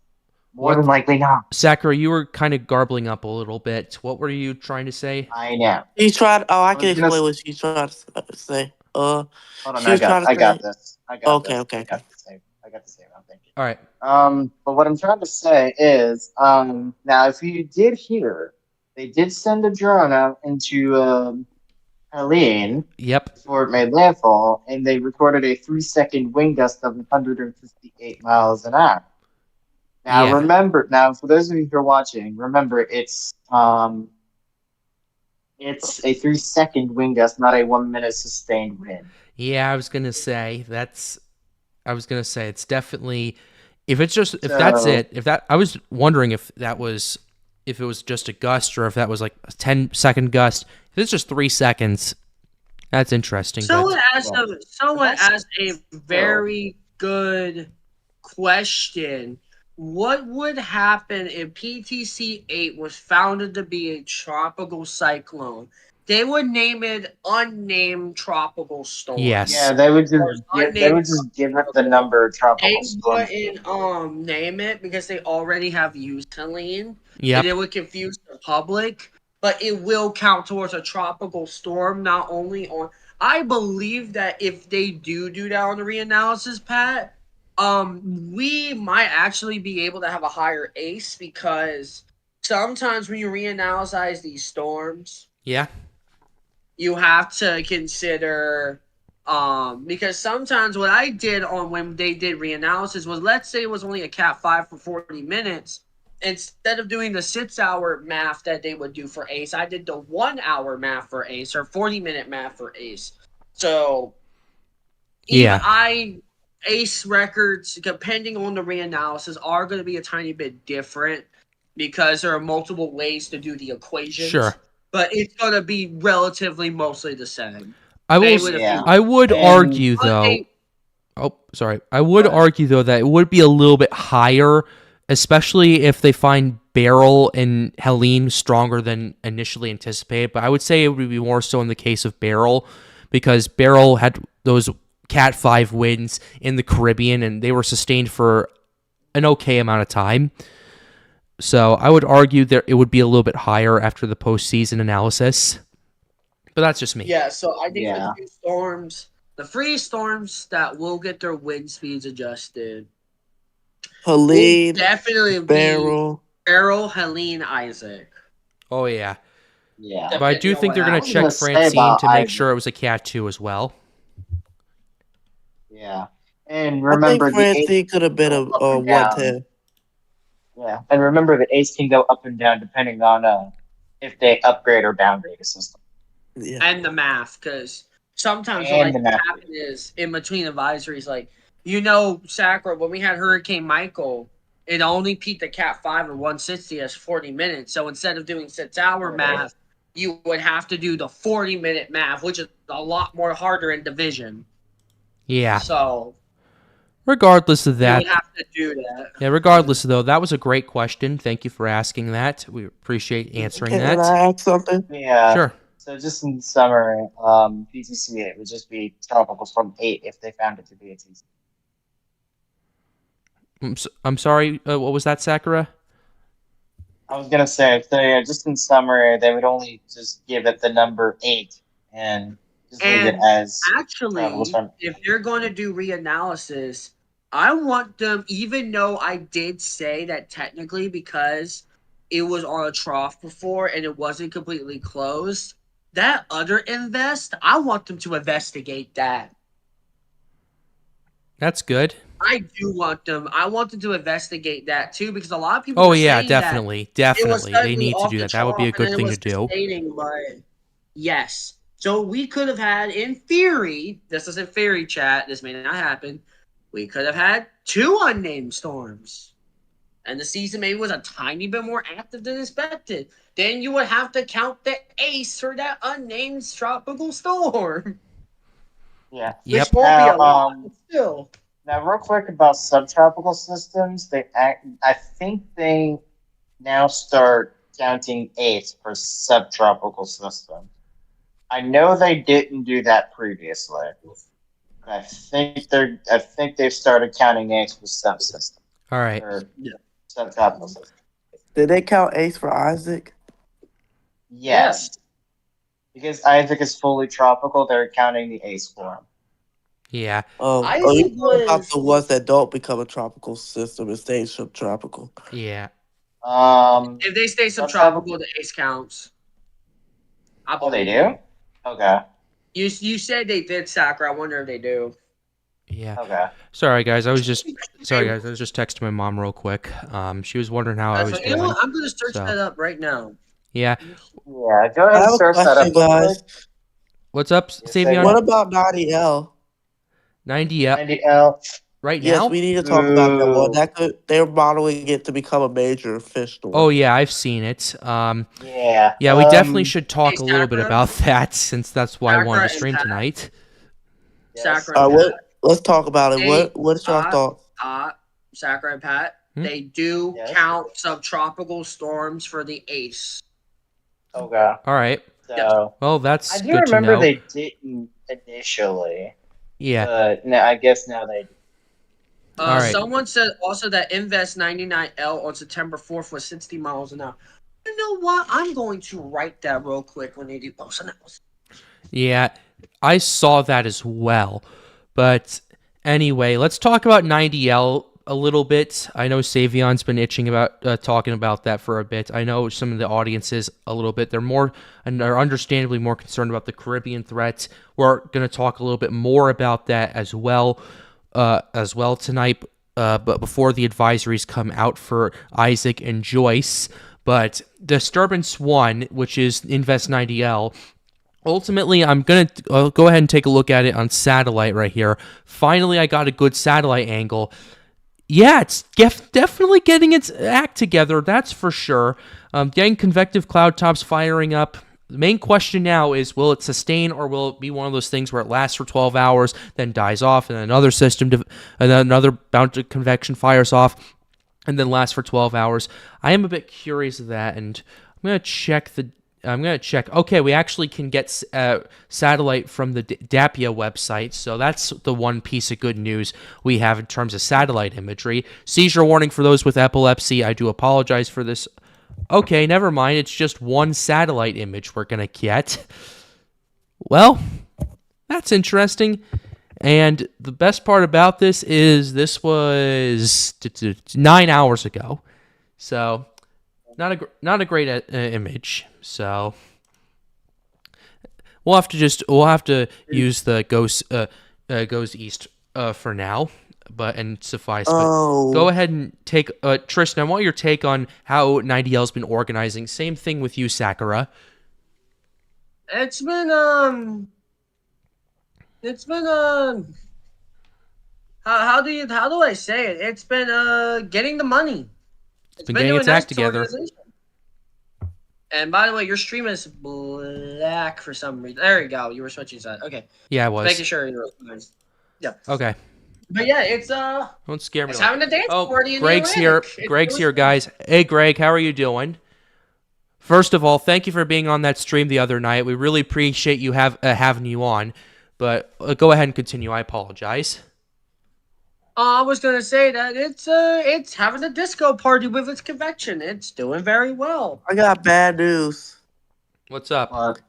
more than likely not. Sakura, you were kind of garbling up a little bit. What were you trying to say? I know. He tried. Oh, I can explain what she tried to say. Hold on, I got this. I got the same. I'm thinking. All right. But what I'm trying to say is, now if you did hear, they did send a drone out into Helene. Yep. Before it made landfall, and they recorded a 3-second wind gust of 158 miles an hour. Now, remember, for those of you who are watching, remember it's a 3-second wind gust, not a 1-minute sustained wind. Yeah, I was gonna say it's definitely I was wondering if it was just a gust or if that was like a 10-second gust. If it's just 3 seconds. That's interesting. Someone asked a very good question. What would happen if PTC-8 was founded to be a tropical cyclone? They would name it unnamed tropical storm. Yes. Yeah, they would just give it the number tropical storm. They wouldn't name it because they already have used Helene. Yeah. And it would confuse the public. But it will count towards a tropical storm, not only on... I believe that if they do that on the reanalysis, Pat, we might actually be able to have a higher ACE because sometimes when you reanalyze these storms... Yeah. You have to consider... because sometimes what I did when they did reanalysis was, let's say it was only a Cat 5 for 40 minutes... Instead of doing the 6-hour math that they would do for ACE, I did the 1-hour math for ACE or 40-minute math for ACE. So, ACE records, depending on the reanalysis, are going to be a tiny bit different because there are multiple ways to do the equations. Sure. But it's going to be relatively mostly the same. I would argue, though... Oh, sorry. I would argue, though, that it would be a little bit higher, especially if they find Beryl and Helene stronger than initially anticipated. But I would say it would be more so in the case of Beryl, because Beryl had those Cat 5 winds in the Caribbean, and they were sustained for an okay amount of time. So I would argue that it would be a little bit higher after the postseason analysis. But that's just me. Yeah, so I think Yeah. the three storms that will get their wind speeds adjusted will Helene, definitely be Barrel. Errol, Helene, Isaac. Oh, yeah. Yeah. But I do Depending on think what they're going I to was check gonna say Francine about to make Isaac. sure it was a Cat 2 as well. Yeah. And I think remember the A's Francine could have been go up a and down. 110. Yeah. And remember the A's can go up and down depending on if they upgrade or downgrade a system. Yeah. And the math, because sometimes And what the like math. happen is in between advisories, like Sacra, when we had Hurricane Michael, it only peaked at Cat 5 or 160 as 40 minutes. So instead of doing 6-hour Right. math, you would have to do the 40-minute math, which is a lot more harder in division. Yeah. So Regardless of you that. would have to do that. Yeah, regardless, though, that was a great question. Thank you for asking that. We appreciate answering Can that. I ask something? Yeah. Sure. So just in summary, PTC it would just be tropical storm 8 if they found it to be a TC. I'm sorry, what was that, Sakura? I was gonna say, so yeah, just in summary, they would only just give it the number 8 and just leave it And as tropical actually, storm. if you're going to do reanalysis, I want them, even though I did say that technically because it was on a trough before and it wasn't completely closed, that other invest, I want them to investigate that. That's good. I do want them. I want them to investigate that too, because a lot of people. Oh, were yeah, saying that definitely. it was Definitely. They suddenly need to off do the that. That would be a trough and good then it thing was to do. sustaining, but yes. So we could have had, in theory, this is in theory chat, this may not happen, we could have had 2 unnamed storms. And the season maybe was a tiny bit more active than expected. Then you would have to count the ace for that unnamed tropical storm. Yeah. Yep. Which won't be a Now, lot, but still. Now, real quick about subtropical systems, I think they now start counting 8 for subtropical systems. I know they didn't do that previously. I think they've started counting 8 for subsystems. All right. Or subtropical systems. Did they count Ace for Isaac? Yes. Because Isaac is fully tropical, they're counting the ACE for him. Yeah. Oh, Isaac you know about was- the ones that don't become a tropical system and stay subtropical. Yeah. If they stay subtropical, the ace counts. I Oh, they believe. do? Okay. You said they did, Sakura. I wonder if they do. Yeah. Okay. Sorry, guys. I was just texting my mom real quick. She was wondering how I was You know doing. what? I'm going to search So. that up right now. Yeah. Yeah, go I ahead have and a search that up. question, guys. What's up, Yes, Savion? What about 90L? 90 up 90L. right Yes, now? we need to talk about that one. Ooh. They're modeling it to become a major fish storm. Oh yeah, I've seen it. Yeah. Yeah, we definitely should talk Hey, a little bit Sakura? about that since that's why I wanted to Sakura stream and Pat. tonight. Yes. Sakura and What? Pat. Let's talk about it. Hey, What's your thoughts? Sakura and Pat. Hmm? They do Yes. count subtropical storms for the ace. Okay. All right. So Well, that's I do good to remember know. they didn't initially, Yeah. but no, I guess now they do. All right. Someone said also that Invest 99L on September 4th was 60 miles an hour. You know what? I'm going to write that real quick when they do post analysis. Yeah, I saw that as well. But anyway, let's talk about 90L a little bit. I know Savion's been itching about talking about that for a bit. I know some of the audiences a little bit. They're more and are understandably more concerned about the Caribbean threat. We're going to talk a little bit more about that as well tonight. But before the advisories come out for Isaac and Joyce. But Disturbance 1, which is Invest 90L, ultimately, I'm going to go ahead and take a look at it on satellite right here. Finally, I got a good satellite angle. Yeah, it's definitely getting its act together, that's for sure. Getting convective cloud tops firing up. The main question now is, will it sustain or will it be one of those things where it lasts for 12 hours, then dies off, and another system, and then another bout of convection fires off, and then lasts for 12 hours? I am a bit curious of that, and I'm going to check I'm going to check. Okay, we actually can get satellite from the DAPIA website, so that's the one piece of good news we have in terms of satellite imagery. Seizure warning for those with epilepsy. I do apologize for this. Okay, never mind. It's just one satellite image we're going to get. Well, that's interesting. And the best part about this is this was 9 hours ago. So, not a great image. So, we'll have to use the goes east for now, and suffice. Oh. But go ahead and take Tristan. I want your take on how 90L's been organizing. Same thing with you, Sakura. It's been how do I say it? It's been getting the money. It's been getting its act together. And by the way, your stream is black for some reason. There you go. You were switching sides. Okay. Yeah, I was. Making sure you were. Yeah. Okay. But yeah, it's Don't scare me. It's having a dance party in Greg's the here. Atlantic. Greg's here, guys. Hey, Greg, how are you doing? First of all, thank you for being on that stream the other night. We really appreciate you having you on. But go ahead and continue. I apologize. I was gonna say that it's having a disco party with its convection. It's doing very well. I got bad news. What's up? But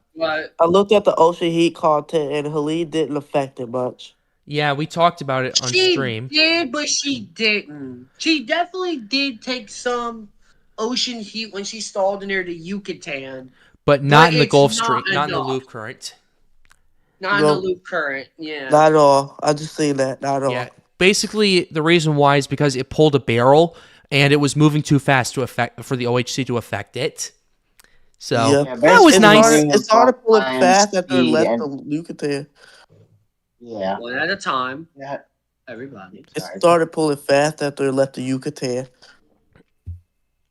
I looked at the ocean heat content, and Helene didn't affect it much. Yeah, we talked about it on stream. She did, but she didn't. She definitely did take some ocean heat when she stalled near the Yucatan. But not in the it's Gulf not Stream, not in the enough. loop current. Not in the loop current, yeah. Not at all. I just seen that. Not at all. Yeah. Basically, the reason why is because it pulled a barrel and it was moving too fast for the OHC to affect it. So that was nice. It started pulling fast after it left the Yucatan. Yeah. One at a time. Yeah. Everybody. It started pulling fast after it left the Yucatan.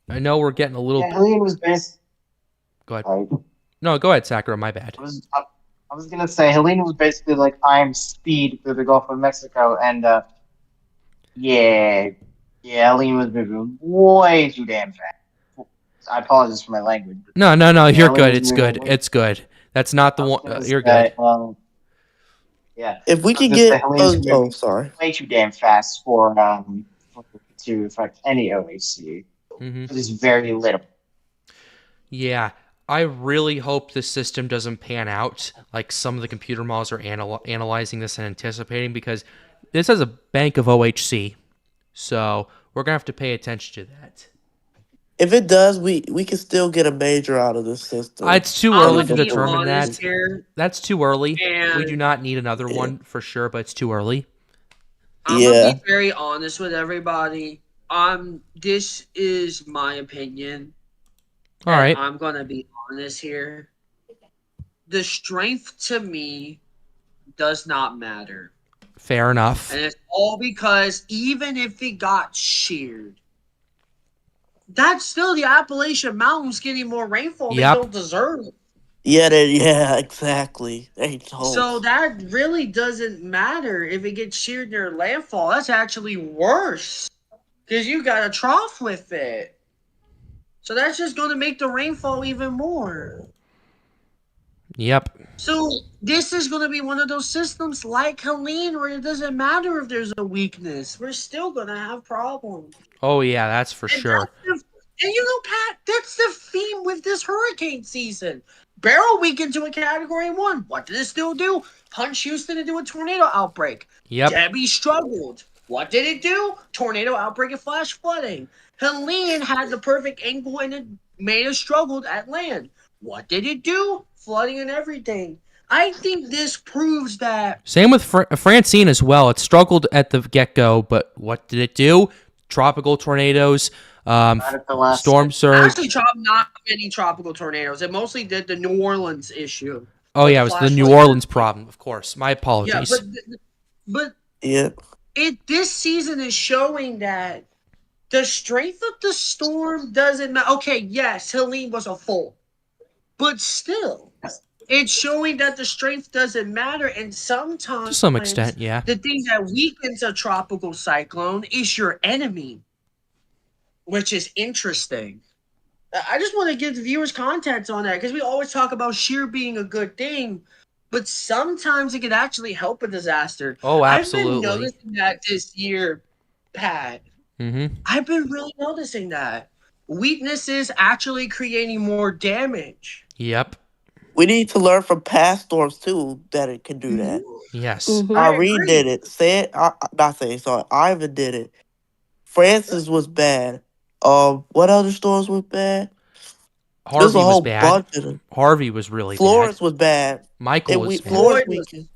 I know we're getting a little. Yeah, Helene was based. Go ahead. No, go ahead, Sakura. My bad. I was gonna say Helene was basically like I'm speed through the Gulf of Mexico, and yeah, Helene was moving way too damn fast. I apologize for my language. No, Yeah, you're Helene good. was It's moving good. way- It's good. That's not the I was one. gonna You're say, good. Yeah. If we I was could gonna say get, Helene's moving sorry. way too damn fast for to affect any OHC. Mm-hmm. It's very little. Yeah, I really hope this system doesn't pan out like some of the computer models are analyzing this and anticipating, because this has a bank of OHC, so we're gonna have to pay attention to that. If it does, we can still get a major out of this system. It's too I'm early to gonna be determine that. honest here, That's too early. We and do not need another one for sure, but it's too early. I'm gonna be very honest with everybody. This is my opinion. All right. I'm gonna be honest here. The strength to me does not matter. Fair enough. And it's all because even if it got sheared, that's still the Appalachian Mountains getting more rainfall they don't deserve. Yeah, exactly. They don't. So that really doesn't matter if it gets sheared near landfall. That's actually worse, because you got a trough with it. So that's just going to make the rainfall even more. Yep. So this is going to be one of those systems like Helene, where it doesn't matter if there's a weakness. We're still going to have problems. Oh yeah, that's for sure. And you know, Pat, that's the theme with this hurricane season. Barrel weakened to a Category 1. What did it still do? Punch Houston into a tornado outbreak. Yep. Debbie struggled. What did it do? Tornado outbreak and flash flooding. Helene had the perfect angle and it made us struggled at land. What did it do? Flooding and everything. I think this proves that. Same with Francine as well. It struggled at the get-go, but what did it do? Tropical tornadoes, storm surge. Actually, not many tropical tornadoes. It mostly did the New Orleans issue. Oh yeah, it was the New Orleans problem, of course. My apologies. Yeah, but this season is showing that the strength of the storm doesn't matter. Okay, yes, Helene was a fool, but still, it's showing that the strength doesn't matter. And sometimes, to some extent, yeah. the thing that weakens a tropical cyclone is your enemy, which is interesting. I just want to give the viewers context on that because we always talk about shear being a good thing, but sometimes it can actually help a disaster. Oh, I've been absolutely. noticing that this year, Pat. Mm-hmm. I've been really noticing that weaknesses actually creating more damage. Yep. We need to learn from past storms too that it can do that. Yes. Mhm. I Irene agree. did it. Not saying sorry. Ivan did it. Francis was bad. What other storms was bad? There's Harvey a was whole bad. bunch of them. Harvey was really Florence bad. was bad. Michael was bad. Florence Floyd was, weekend.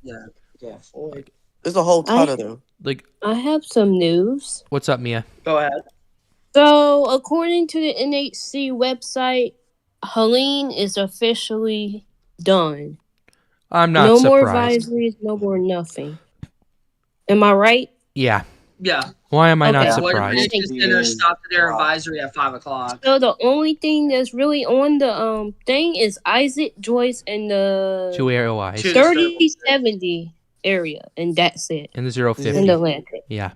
yeah, Floyd. There's a whole ton I- of them. Like, I have some news. what's up, Mia? Go ahead. So, according to the NHC website, Helene is officially done. I'm not No more surprised. advisories, no more nothing. Am I right? Yeah. Yeah. Why am I not Okay. What surprised? British Center stopped their advisory at 5:00. So the only thing that's really on the thing is Isaac, Joyce, and the Two AOIs. 3070 area, and that's it. And the 050. In the Atlantic. Yeah.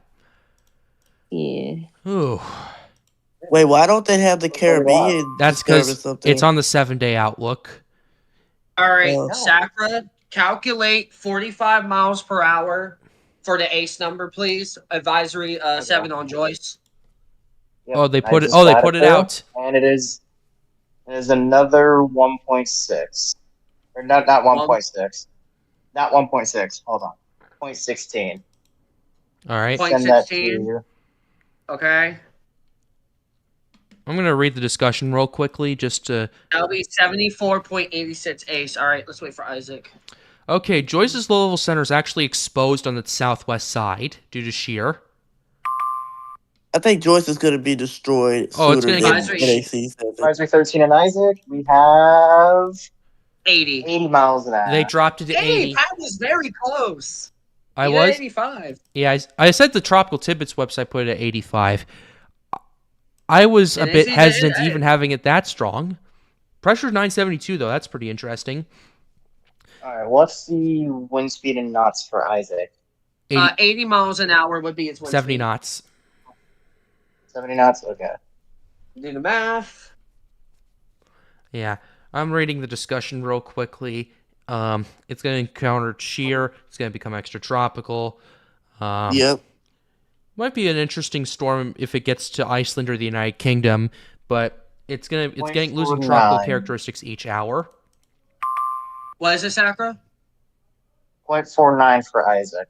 Yeah. Ooh. Wait, why don't they have the Caribbean? That's disturbance because up there? it's on the 7-day outlook. All right, Oh. Sacra, calculate 45 miles per hour for the ACE number, please. Advisory 7 on Joyce. Yep, Oh, they I put it. just Oh, they got put it there, out. and it is another 1.6, or not 1.6, not 1.6. Hold on, 0.16. All right. Point Send that to 16. you. Okay. I'm gonna read the discussion real quickly, just to. That'll be 74.86 ACE. All right, let's wait for Isaac. Okay, Joyce's low-level center is actually exposed on the southwest side due to shear. I think Joyce is going to be destroyed Oh, it's sooner gonna than get- NAC says it. Advisory 13 and Isaac, we have 80. 80 miles an hour. They dropped it to 80. Hey, Pat was very close. I He was. had 85. Yeah, I said the Tropical Tidbits website put it at 85. I was a And bit it's hesitant even- even having it that strong. Pressure's 972 though. That's pretty interesting. All right, what's the wind speed in knots for Isaac? 80 miles an hour would be its wind 70 speed. knots. 70 knots. Okay. Do the math. Yeah, I'm reading the discussion real quickly. It's going to encounter shear. It's going to become extratropical. Yep. Might be an interesting storm if it gets to Iceland or the United Kingdom, but it's getting losing tropical 0.49. characteristics each hour. What is it, Sacra? 0.49 for Isaac.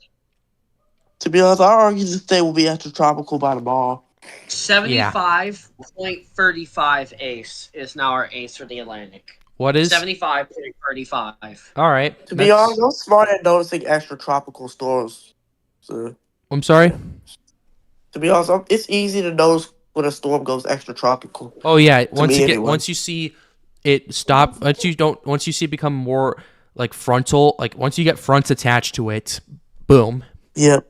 To be honest, I argue this day will be extratropical by tomorrow. 75.35 ACE is now our ACE for the Atlantic. What is? 75.35. All right. To be honest, I'm smart at noticing extratropical storms. So, I'm sorry. to be honest, it's easy to notice when a storm goes extratropical. Oh yeah. anyway. Once you see it stop, once you see it become more like frontal, like once you get fronts attached to it, boom. Yep.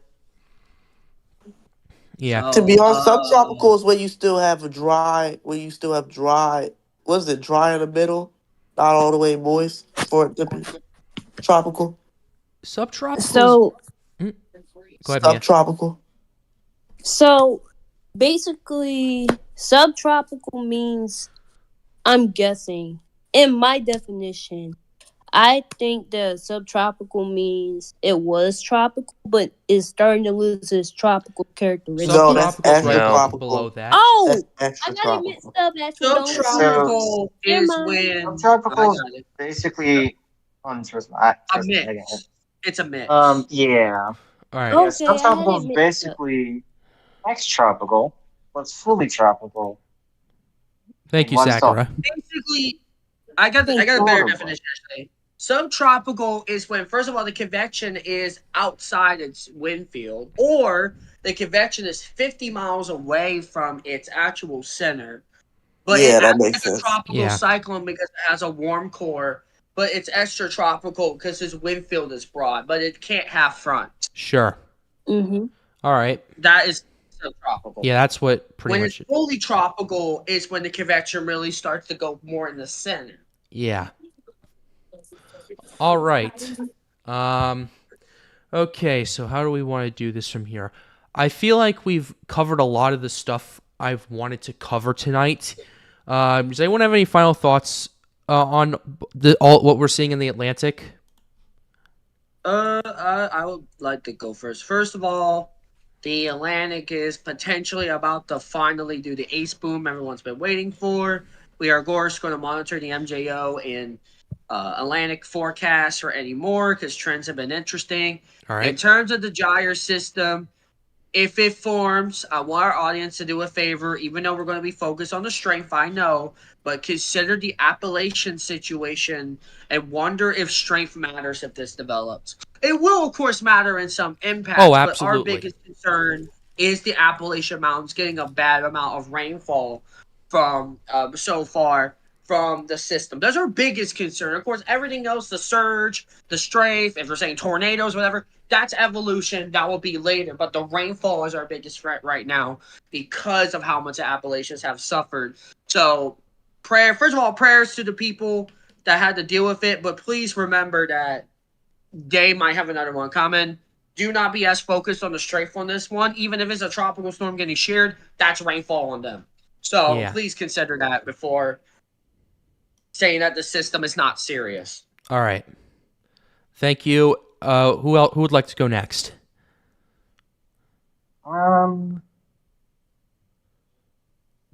Yeah. To be honest, subtropical is when you still have dry. What is it? Dry in the middle, not all the way moist for it to be tropical. Subtropical. So, Go ahead, Mia. Subtropical. so basically, subtropical means, I'm guessing, in my definition, I think that subtropical means it was tropical, but it's starting to lose its tropical characteristics. No, that's Subtropical's right extratropical. below that. Oh, That's I got it mixed extratropical. up. Actually, don't. Subtropical is Never mind. when Subtropical I is got it. basically trust me, A trust me, I got mix. it. It's a mix. Yeah. All right. Oh. Yeah, Okay, I had subtropical it is mixed basically extratropical, but it's fully tropical. Thank you, One Sakura. Basically, I got a better definition actually. Subtropical is when, first of all, the convection is outside its wind field, or the convection is 50 miles away from its actual center. But Yeah, it that acts makes like sense. a tropical Yeah. cyclone because it has a warm core, but it's extra tropical because its wind field is broad, but it can't have front. Sure. Mm-hmm. All right. That is subtropical. Yeah, that's what pretty When much. it's fully tropical is when the convection really starts to go more in the center. Yeah. All right. Okay, so how do we want to do this from here? I feel like we've covered a lot of the stuff I've wanted to cover tonight. Does anyone have any final thoughts on what we're seeing in the Atlantic? I would like to go first. First of all, the Atlantic is potentially about to finally do the ace boom everyone's been waiting for. We are, of course, going to monitor the MJO and Atlantic forecast for any more because trends have been interesting. All In right. terms of the gyre system, if it forms, I want our audience to do a favor, even though we're going to be focused on the strength, I know, but consider the Appalachian situation and wonder if strength matters if this develops. It will, of course, matter in some impacts, Oh, but our absolutely. biggest concern is the Appalachian Mountains getting a bad amount of rainfall from so far from the system. That's our biggest concern. Of course, everything else, the surge, the strafe, if we're saying tornadoes, whatever, that's evolution. That will be later. But the rainfall is our biggest threat right now because of how much the Appalachians have suffered. So, first of all, prayers to the people that had to deal with it. But please remember that they might have another one coming. Do not be as focused on the strafe on this one. Even if it's a tropical storm getting shared, that's rainfall on them. So Yeah. please consider that before saying that the system is not serious. All right. Thank you. Who would like to go next?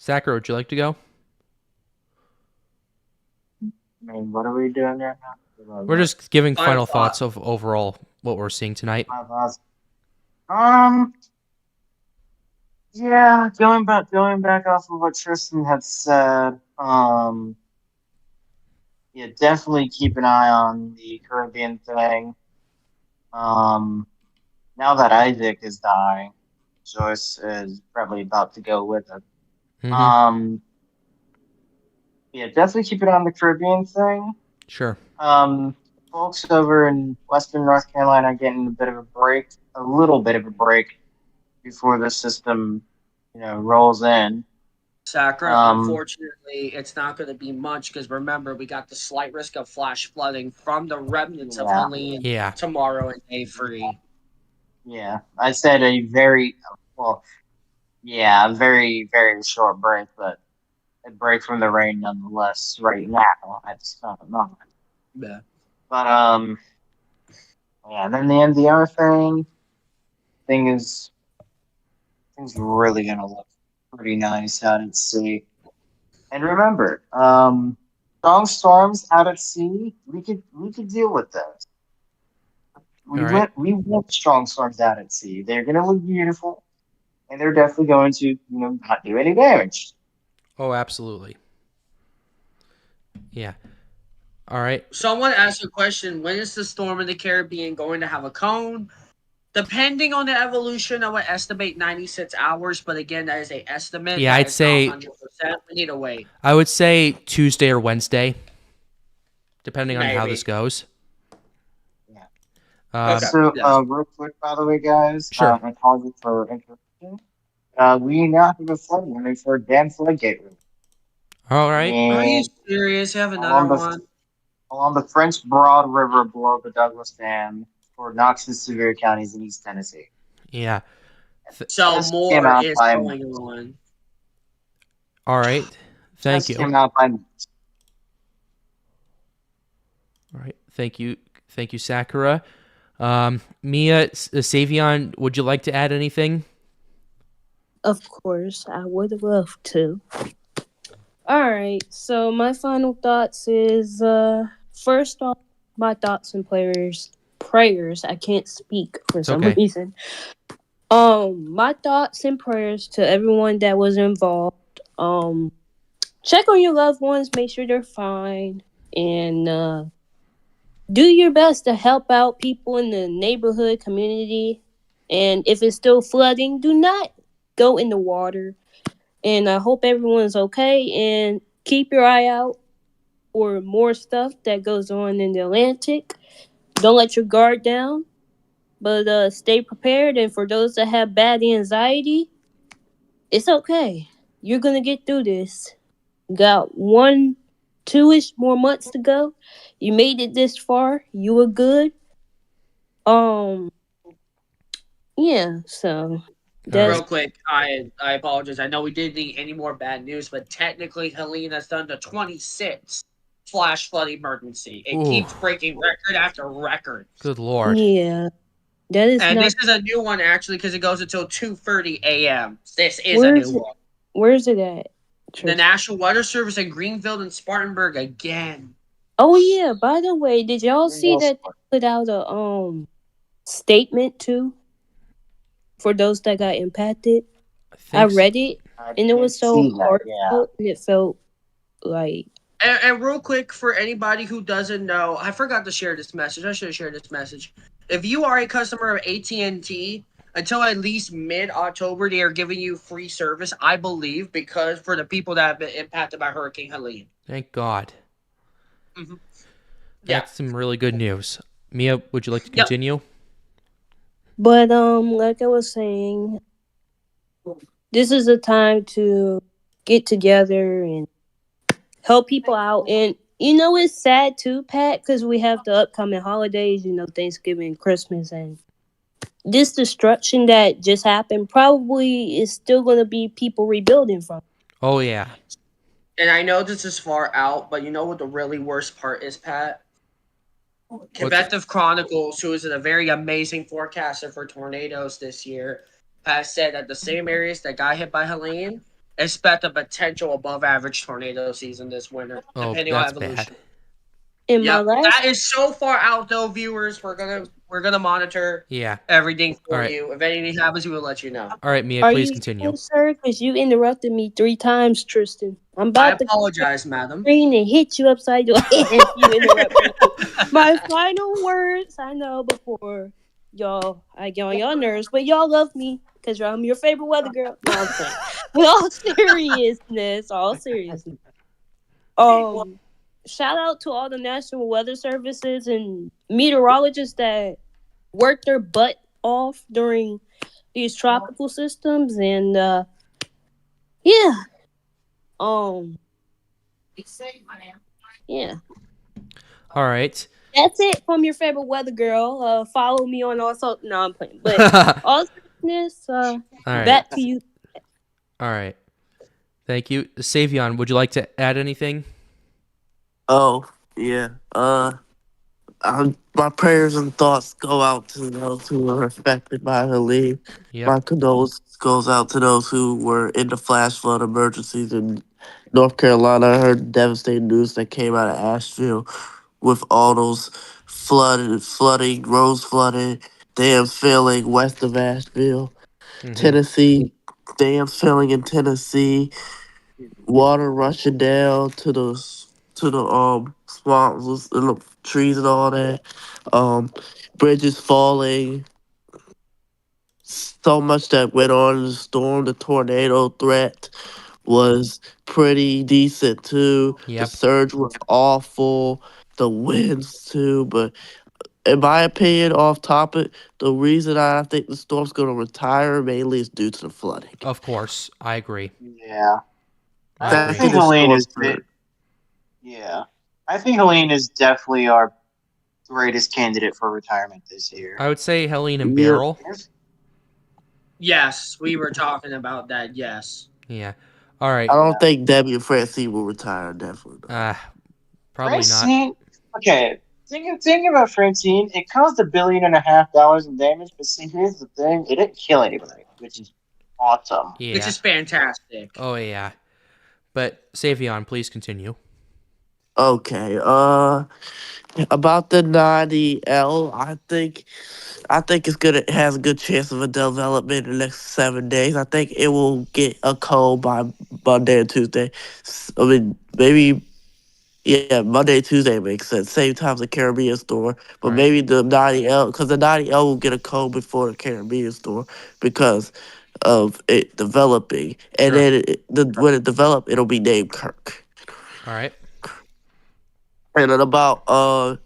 Zachary, would you like to go? I mean, what are we doing right now? We're just giving final Final thought. thoughts of overall what we're seeing tonight. Yeah, going back off of what Tristan had said. Yeah, definitely keep an eye on the Caribbean thing. Now that Isaac is dying, Joyce is probably about to go with him. Mhm. Yeah, definitely keep it on the Caribbean thing. Sure. Folks over in Western North Carolina are getting a little bit of a break before the system, rolls in. Sacra, unfortunately, it's not going to be much because remember, we got the slight risk of flash flooding from the remnants of Yeah. Helene Yeah. tomorrow and day 3. Yeah, I said a very very, very short break, but a break from the rain nonetheless right now at this moment. Yeah. But yeah, then the MDR thing's really gonna look pretty nice out at sea. And remember, strong storms out at sea, we could deal with those. All right. We want strong storms out at sea. They're gonna look beautiful, and they're definitely going to not do any damage. Oh, absolutely. Yeah. All right. Someone asked a question, when is the storm in the Caribbean going to have a cone? Depending on the evolution, I would estimate 96 hours, but again, that is an estimate. Yeah, That I'd is say- not 100%. We need to wait. I would say Tuesday or Wednesday, depending on how Maybe. this goes. Yeah. Okay. So, Yes. real quick, by the way, guys, Sure. I apologize for interrupting. We now have a flood warning for Dan Floodgate Road. All right. Are you And serious? You have another along the one? along the French Broad River below the Douglas Dam for Knox and Sevier counties in East Tennessee. Yeah. So Just more came out is by going on. All right. Thank just you. Came out by All right. Thank you. Thank you, Sakura. Mia, Savion, would you like to add anything? Of course, I would love to. Alright, so my final thoughts is first off, my thoughts and prayers. I can't speak for some okay. reason. My thoughts and prayers to everyone that was involved. Check on your loved ones, make sure they're fine, and do your best to help out people in the neighborhood community. And if it's still flooding, do not go in the water. And I hope everyone's okay. And keep your eye out for more stuff that goes on in the Atlantic. Don't let your guard down, but stay prepared. And for those that have bad anxiety, it's okay. You're gonna get through this. Got 2-ish more months to go. You made it this far. You were good. Yeah. So That's Real quick, I apologize. I know we didn't need any more bad news, but technically, Helene has done the 26th flash flood emergency. It Ooh, keeps breaking record after record. good lord. yeah. That is And not. this is a new one, actually, because it goes until 2:30 a.m. This is a new Where's it? one. Where's it at? The Tristan? National Weather Service in Greenville and Spartanburg again. Oh yeah. By the way, did y'all see Greenville, that they put out a statement too for those that got impacted? I I think so. read it I and it did was so see that, yeah. heartfelt and it felt like And real quick, for anybody who doesn't know, I forgot to share this message. I should have shared this message. If you are a customer of AT&T, until at least mid-October, they are giving you free service, I believe, because for the people that have been impacted by Hurricane Helene. Thank God. Mhm. Yeah. That's some really good news. Mia, would you like to Yep. continue? but like I was saying, this is a time to get together and help people out. And it's sad too, Pat, because we have the upcoming holidays, Thanksgiving, Christmas, and this destruction that just happened probably is still going to be people rebuilding from. Oh, yeah. And I know this is far out, but you know what the really worst part is, Pat? Comparative Chronicles, who is a very amazing forecaster for tornadoes this year, has said that the same areas that got hit by Helene expect a potential above average tornado season this winter, Oh, depending on that's evolution. bad. In my Yep, last, that is so far out though, viewers. We're gonna monitor Yeah. everything for All right. you. If anything happens, we will let you know. All right, Mia, are please you continue. done, sir? Because you interrupted me 3 times, Tristan. I'm I about to apologize, madam. screen and hit you upside your head if you interrupt me. My final words, I know before I get on y'all nerves, but y'all love me because I'm your favorite weather girl. No, I'm saying. In all seriousness. Shout out to all the National Weather Services and meteorologists that work their butt off during these tropical systems, and yeah, yeah. All right. That's it from your favorite weather girl. Follow me on also. No, I'm playing. But all seriousness, All right. back to you. All right. Thank you. Savion, would you like to add anything? Oh, yeah. My prayers and thoughts go out to those who were affected by Helene. Yep. My condolences goes out to those who were in the flash flood emergencies in North Carolina. I heard devastating news that came out of Asheville with all those flooding, roads flooded, dams filling west of Asheville, Mhm. Tennessee, dams filling in Tennessee, water rushing down to the swamps and the trees and all that, bridges falling. So much that went on in the storm. The tornado threat was pretty decent too. The Yep. surge was awful. The winds too, but in my opinion, off topic, the reason I think the storm's going to retire mainly is due to the flooding. Of course. I agree. Yeah. I I agree. think the Helene storm is for- yeah. I think Helene is definitely our greatest candidate for retirement this year. I would say Helene and Yeah. Beryl. Yes, we were talking about that. Yes. Yeah. All right. I don't think Debbie and Francine will retire, definitely. Probably not. Francine, okay. Thinking about Francine, it caused $1.5 billion in damage, but see, here's the thing: it didn't kill anybody, which is awesome. Yeah. Which is fantastic. Oh, yeah. But Savion, please continue. Okay. About the 90L, I think it has a good chance of a development in the next 7 days. I think it will get a cold by Monday and Tuesday. I mean, maybe Monday, Tuesday makes sense. Same time as the Caribbean store, but Right. maybe the 90L, because the 90L will get a cold before the Caribbean store because of it developing, and Sure. then when it develop, it'll be named Kirk. All right. And then about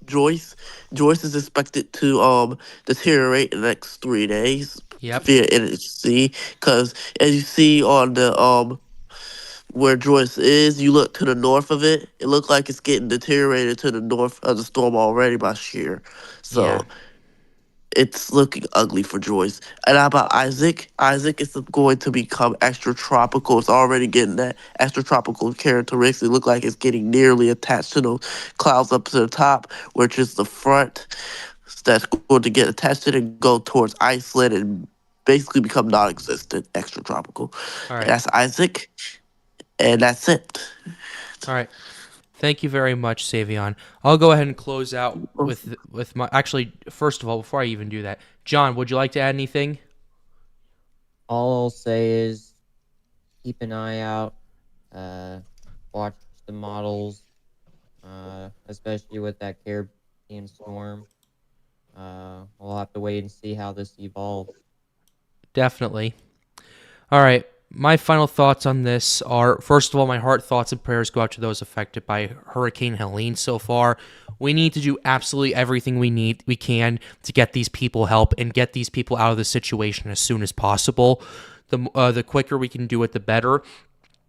Joyce is expected to deteriorate in the next 3 days Yep. via NHC, because as you see on the where Joyce is, you look to the north of it, it looks like it's getting deteriorated to the north of the storm already by shear. So Yeah. it's looking ugly for Joyce. And how about Isaac? Isaac is going to become extra tropical. It's already getting that extra tropical characteristics. It looks like it's getting nearly attached to those clouds up to the top, which is the front. That's going to get attached to it and go towards Iceland and basically become non-existent, extra tropical. All And right. that's Isaac, and that's it. All right. Thank you very much, Savion. I'll go ahead and close out with my. Actually, first of all, before I even do that, John, would you like to add anything? All I'll say is keep an eye out, watch the models, especially with that Caribbean storm. We'll have to wait and see how this evolves. Definitely. All right. My final thoughts on this are, first of all, my heart, thoughts, and prayers go out to those affected by Hurricane Helene so far. We need to do absolutely everything we can to get these people help and get these people out of the situation as soon as possible. The quicker we can do it, the better.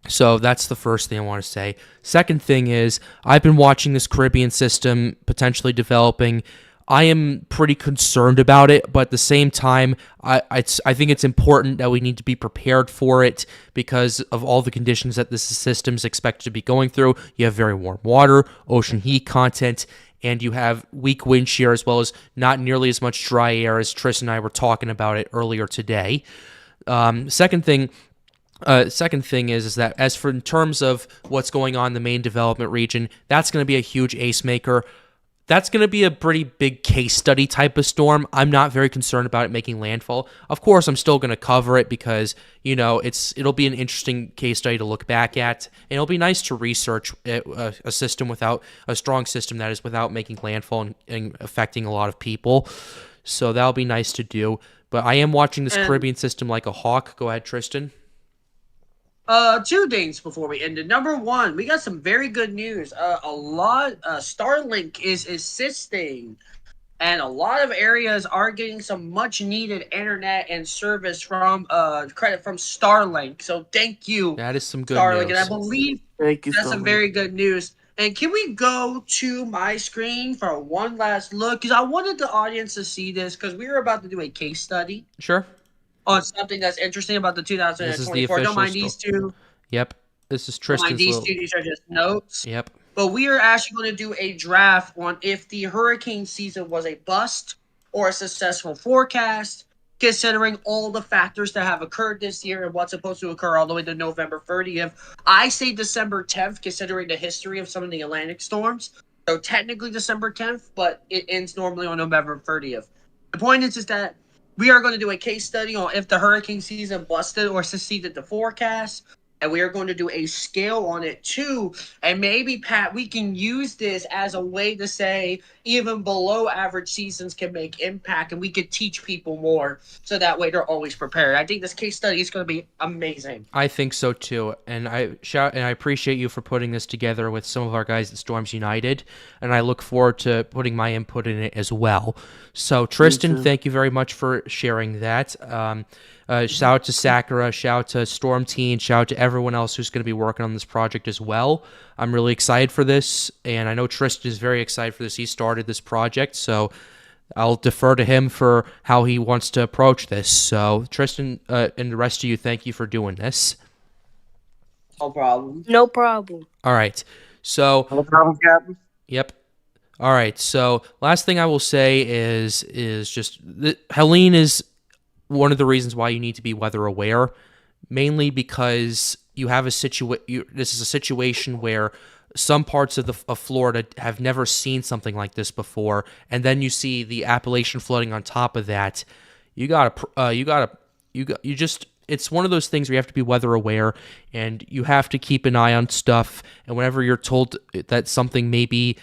So that's the first thing I want to say. Second thing is, I've been watching this Caribbean system potentially developing. I am pretty concerned about it, but at the same time, I think it's important that we need to be prepared for it because of all the conditions that this system is expected to be going through. You have very warm water, ocean heat content, and you have weak wind shear as well as not nearly as much dry air as Tris and I were talking about it earlier today. Second thing is that as for in terms of what's going on in the main development region, that's going to be a huge ace maker. That's going to be a pretty big case study type of storm. I'm not very concerned about it making landfall. Of course, I'm still going to cover it because, it'll be an interesting case study to look back at. And it'll be nice to research a strong system that is without making landfall and affecting a lot of people. So that'll be nice to do. But I am watching this Caribbean system like a hawk. Go ahead, Tristan. Two things before we end it. Number one, we got some very good news. Starlink is assisting, and a lot of areas are getting some much needed internet and service from credit from Starlink. So thank you, That is some good Starlink, news. and I believe Thank you that's so some much. very good news. And can we go to my screen for one last look? Because I wanted the audience to see this because we were about to do a case study Sure. on something that's interesting about the This is the 2024. Don't official mind these two. Yep. This is Don't mind Tristan's these little. two. These are just notes. Yep. But we are actually going to do a draft on if the hurricane season was a bust or a successful forecast, considering all the factors that have occurred this year and what's supposed to occur all the way to November 30th. I say December 10th, considering the history of some of the Atlantic storms. So technically December 10th, but it ends normally on November 30th. The point is that we are going to do a case study on if the hurricane season busted or succeeded the forecast. And we are going to do a scale on it too. And maybe, Pat, we can use this as a way to say even below average seasons can make impact and we could teach people more so that way they're always prepared. I think this case study is going to be amazing. I think so too. And I appreciate you for putting this together with some of our guys at Storms United. And I look forward to putting my input in it as well. So Tristan, thank you very much for sharing that. Shout out to Sakura, shout out to Storm Team, shout out to everyone else who's going to be working on this project as well. I'm really excited for this, and I know Tristan is very excited for this. He started this project, so I'll defer to him for how he wants to approach this. So Tristan and the rest of you, thank you for doing this. No problem. No problem. All right. So, No problem, Captain. yep. All right. So last thing I will say is just Helene is one of the reasons why you need to be weather aware, mainly because you have this is a situation where some parts of Florida have never seen something like this before, and then you see the Appalachian flooding on top of that. It's one of those things where you have to be weather aware, and you have to keep an eye on stuff. And whenever you're told that something may be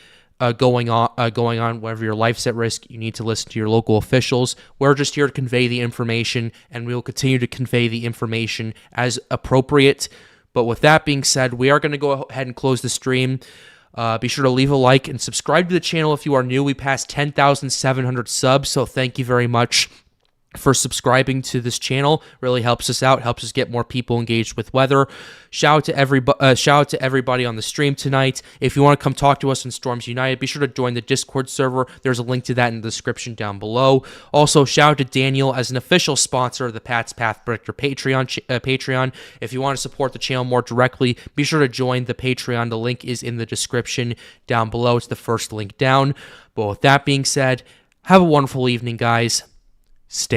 going on, whenever your life's at risk, you need to listen to your local officials. We're just here to convey the information, and we will continue to convey the information as appropriate. But with that being said, we are going to go ahead and close the stream. Be sure to leave a like and subscribe to the channel if you are new. We passed 10,700 subs, so thank you very much. for subscribing to this channel. Really helps us out, helps us get more people engaged with weather. Shout out to everybody on the stream tonight. If you want to come talk to us in Storms United, be sure to join the Discord server. There's a link to that in the description down below. Also, shout out to Daniel as an official sponsor of the Pat's Path Predictor Patreon. If you want to support the channel more directly, be sure to join the Patreon. The link is in the description down below. It's the first link down. But with that being said, have a wonderful evening, guys. Stay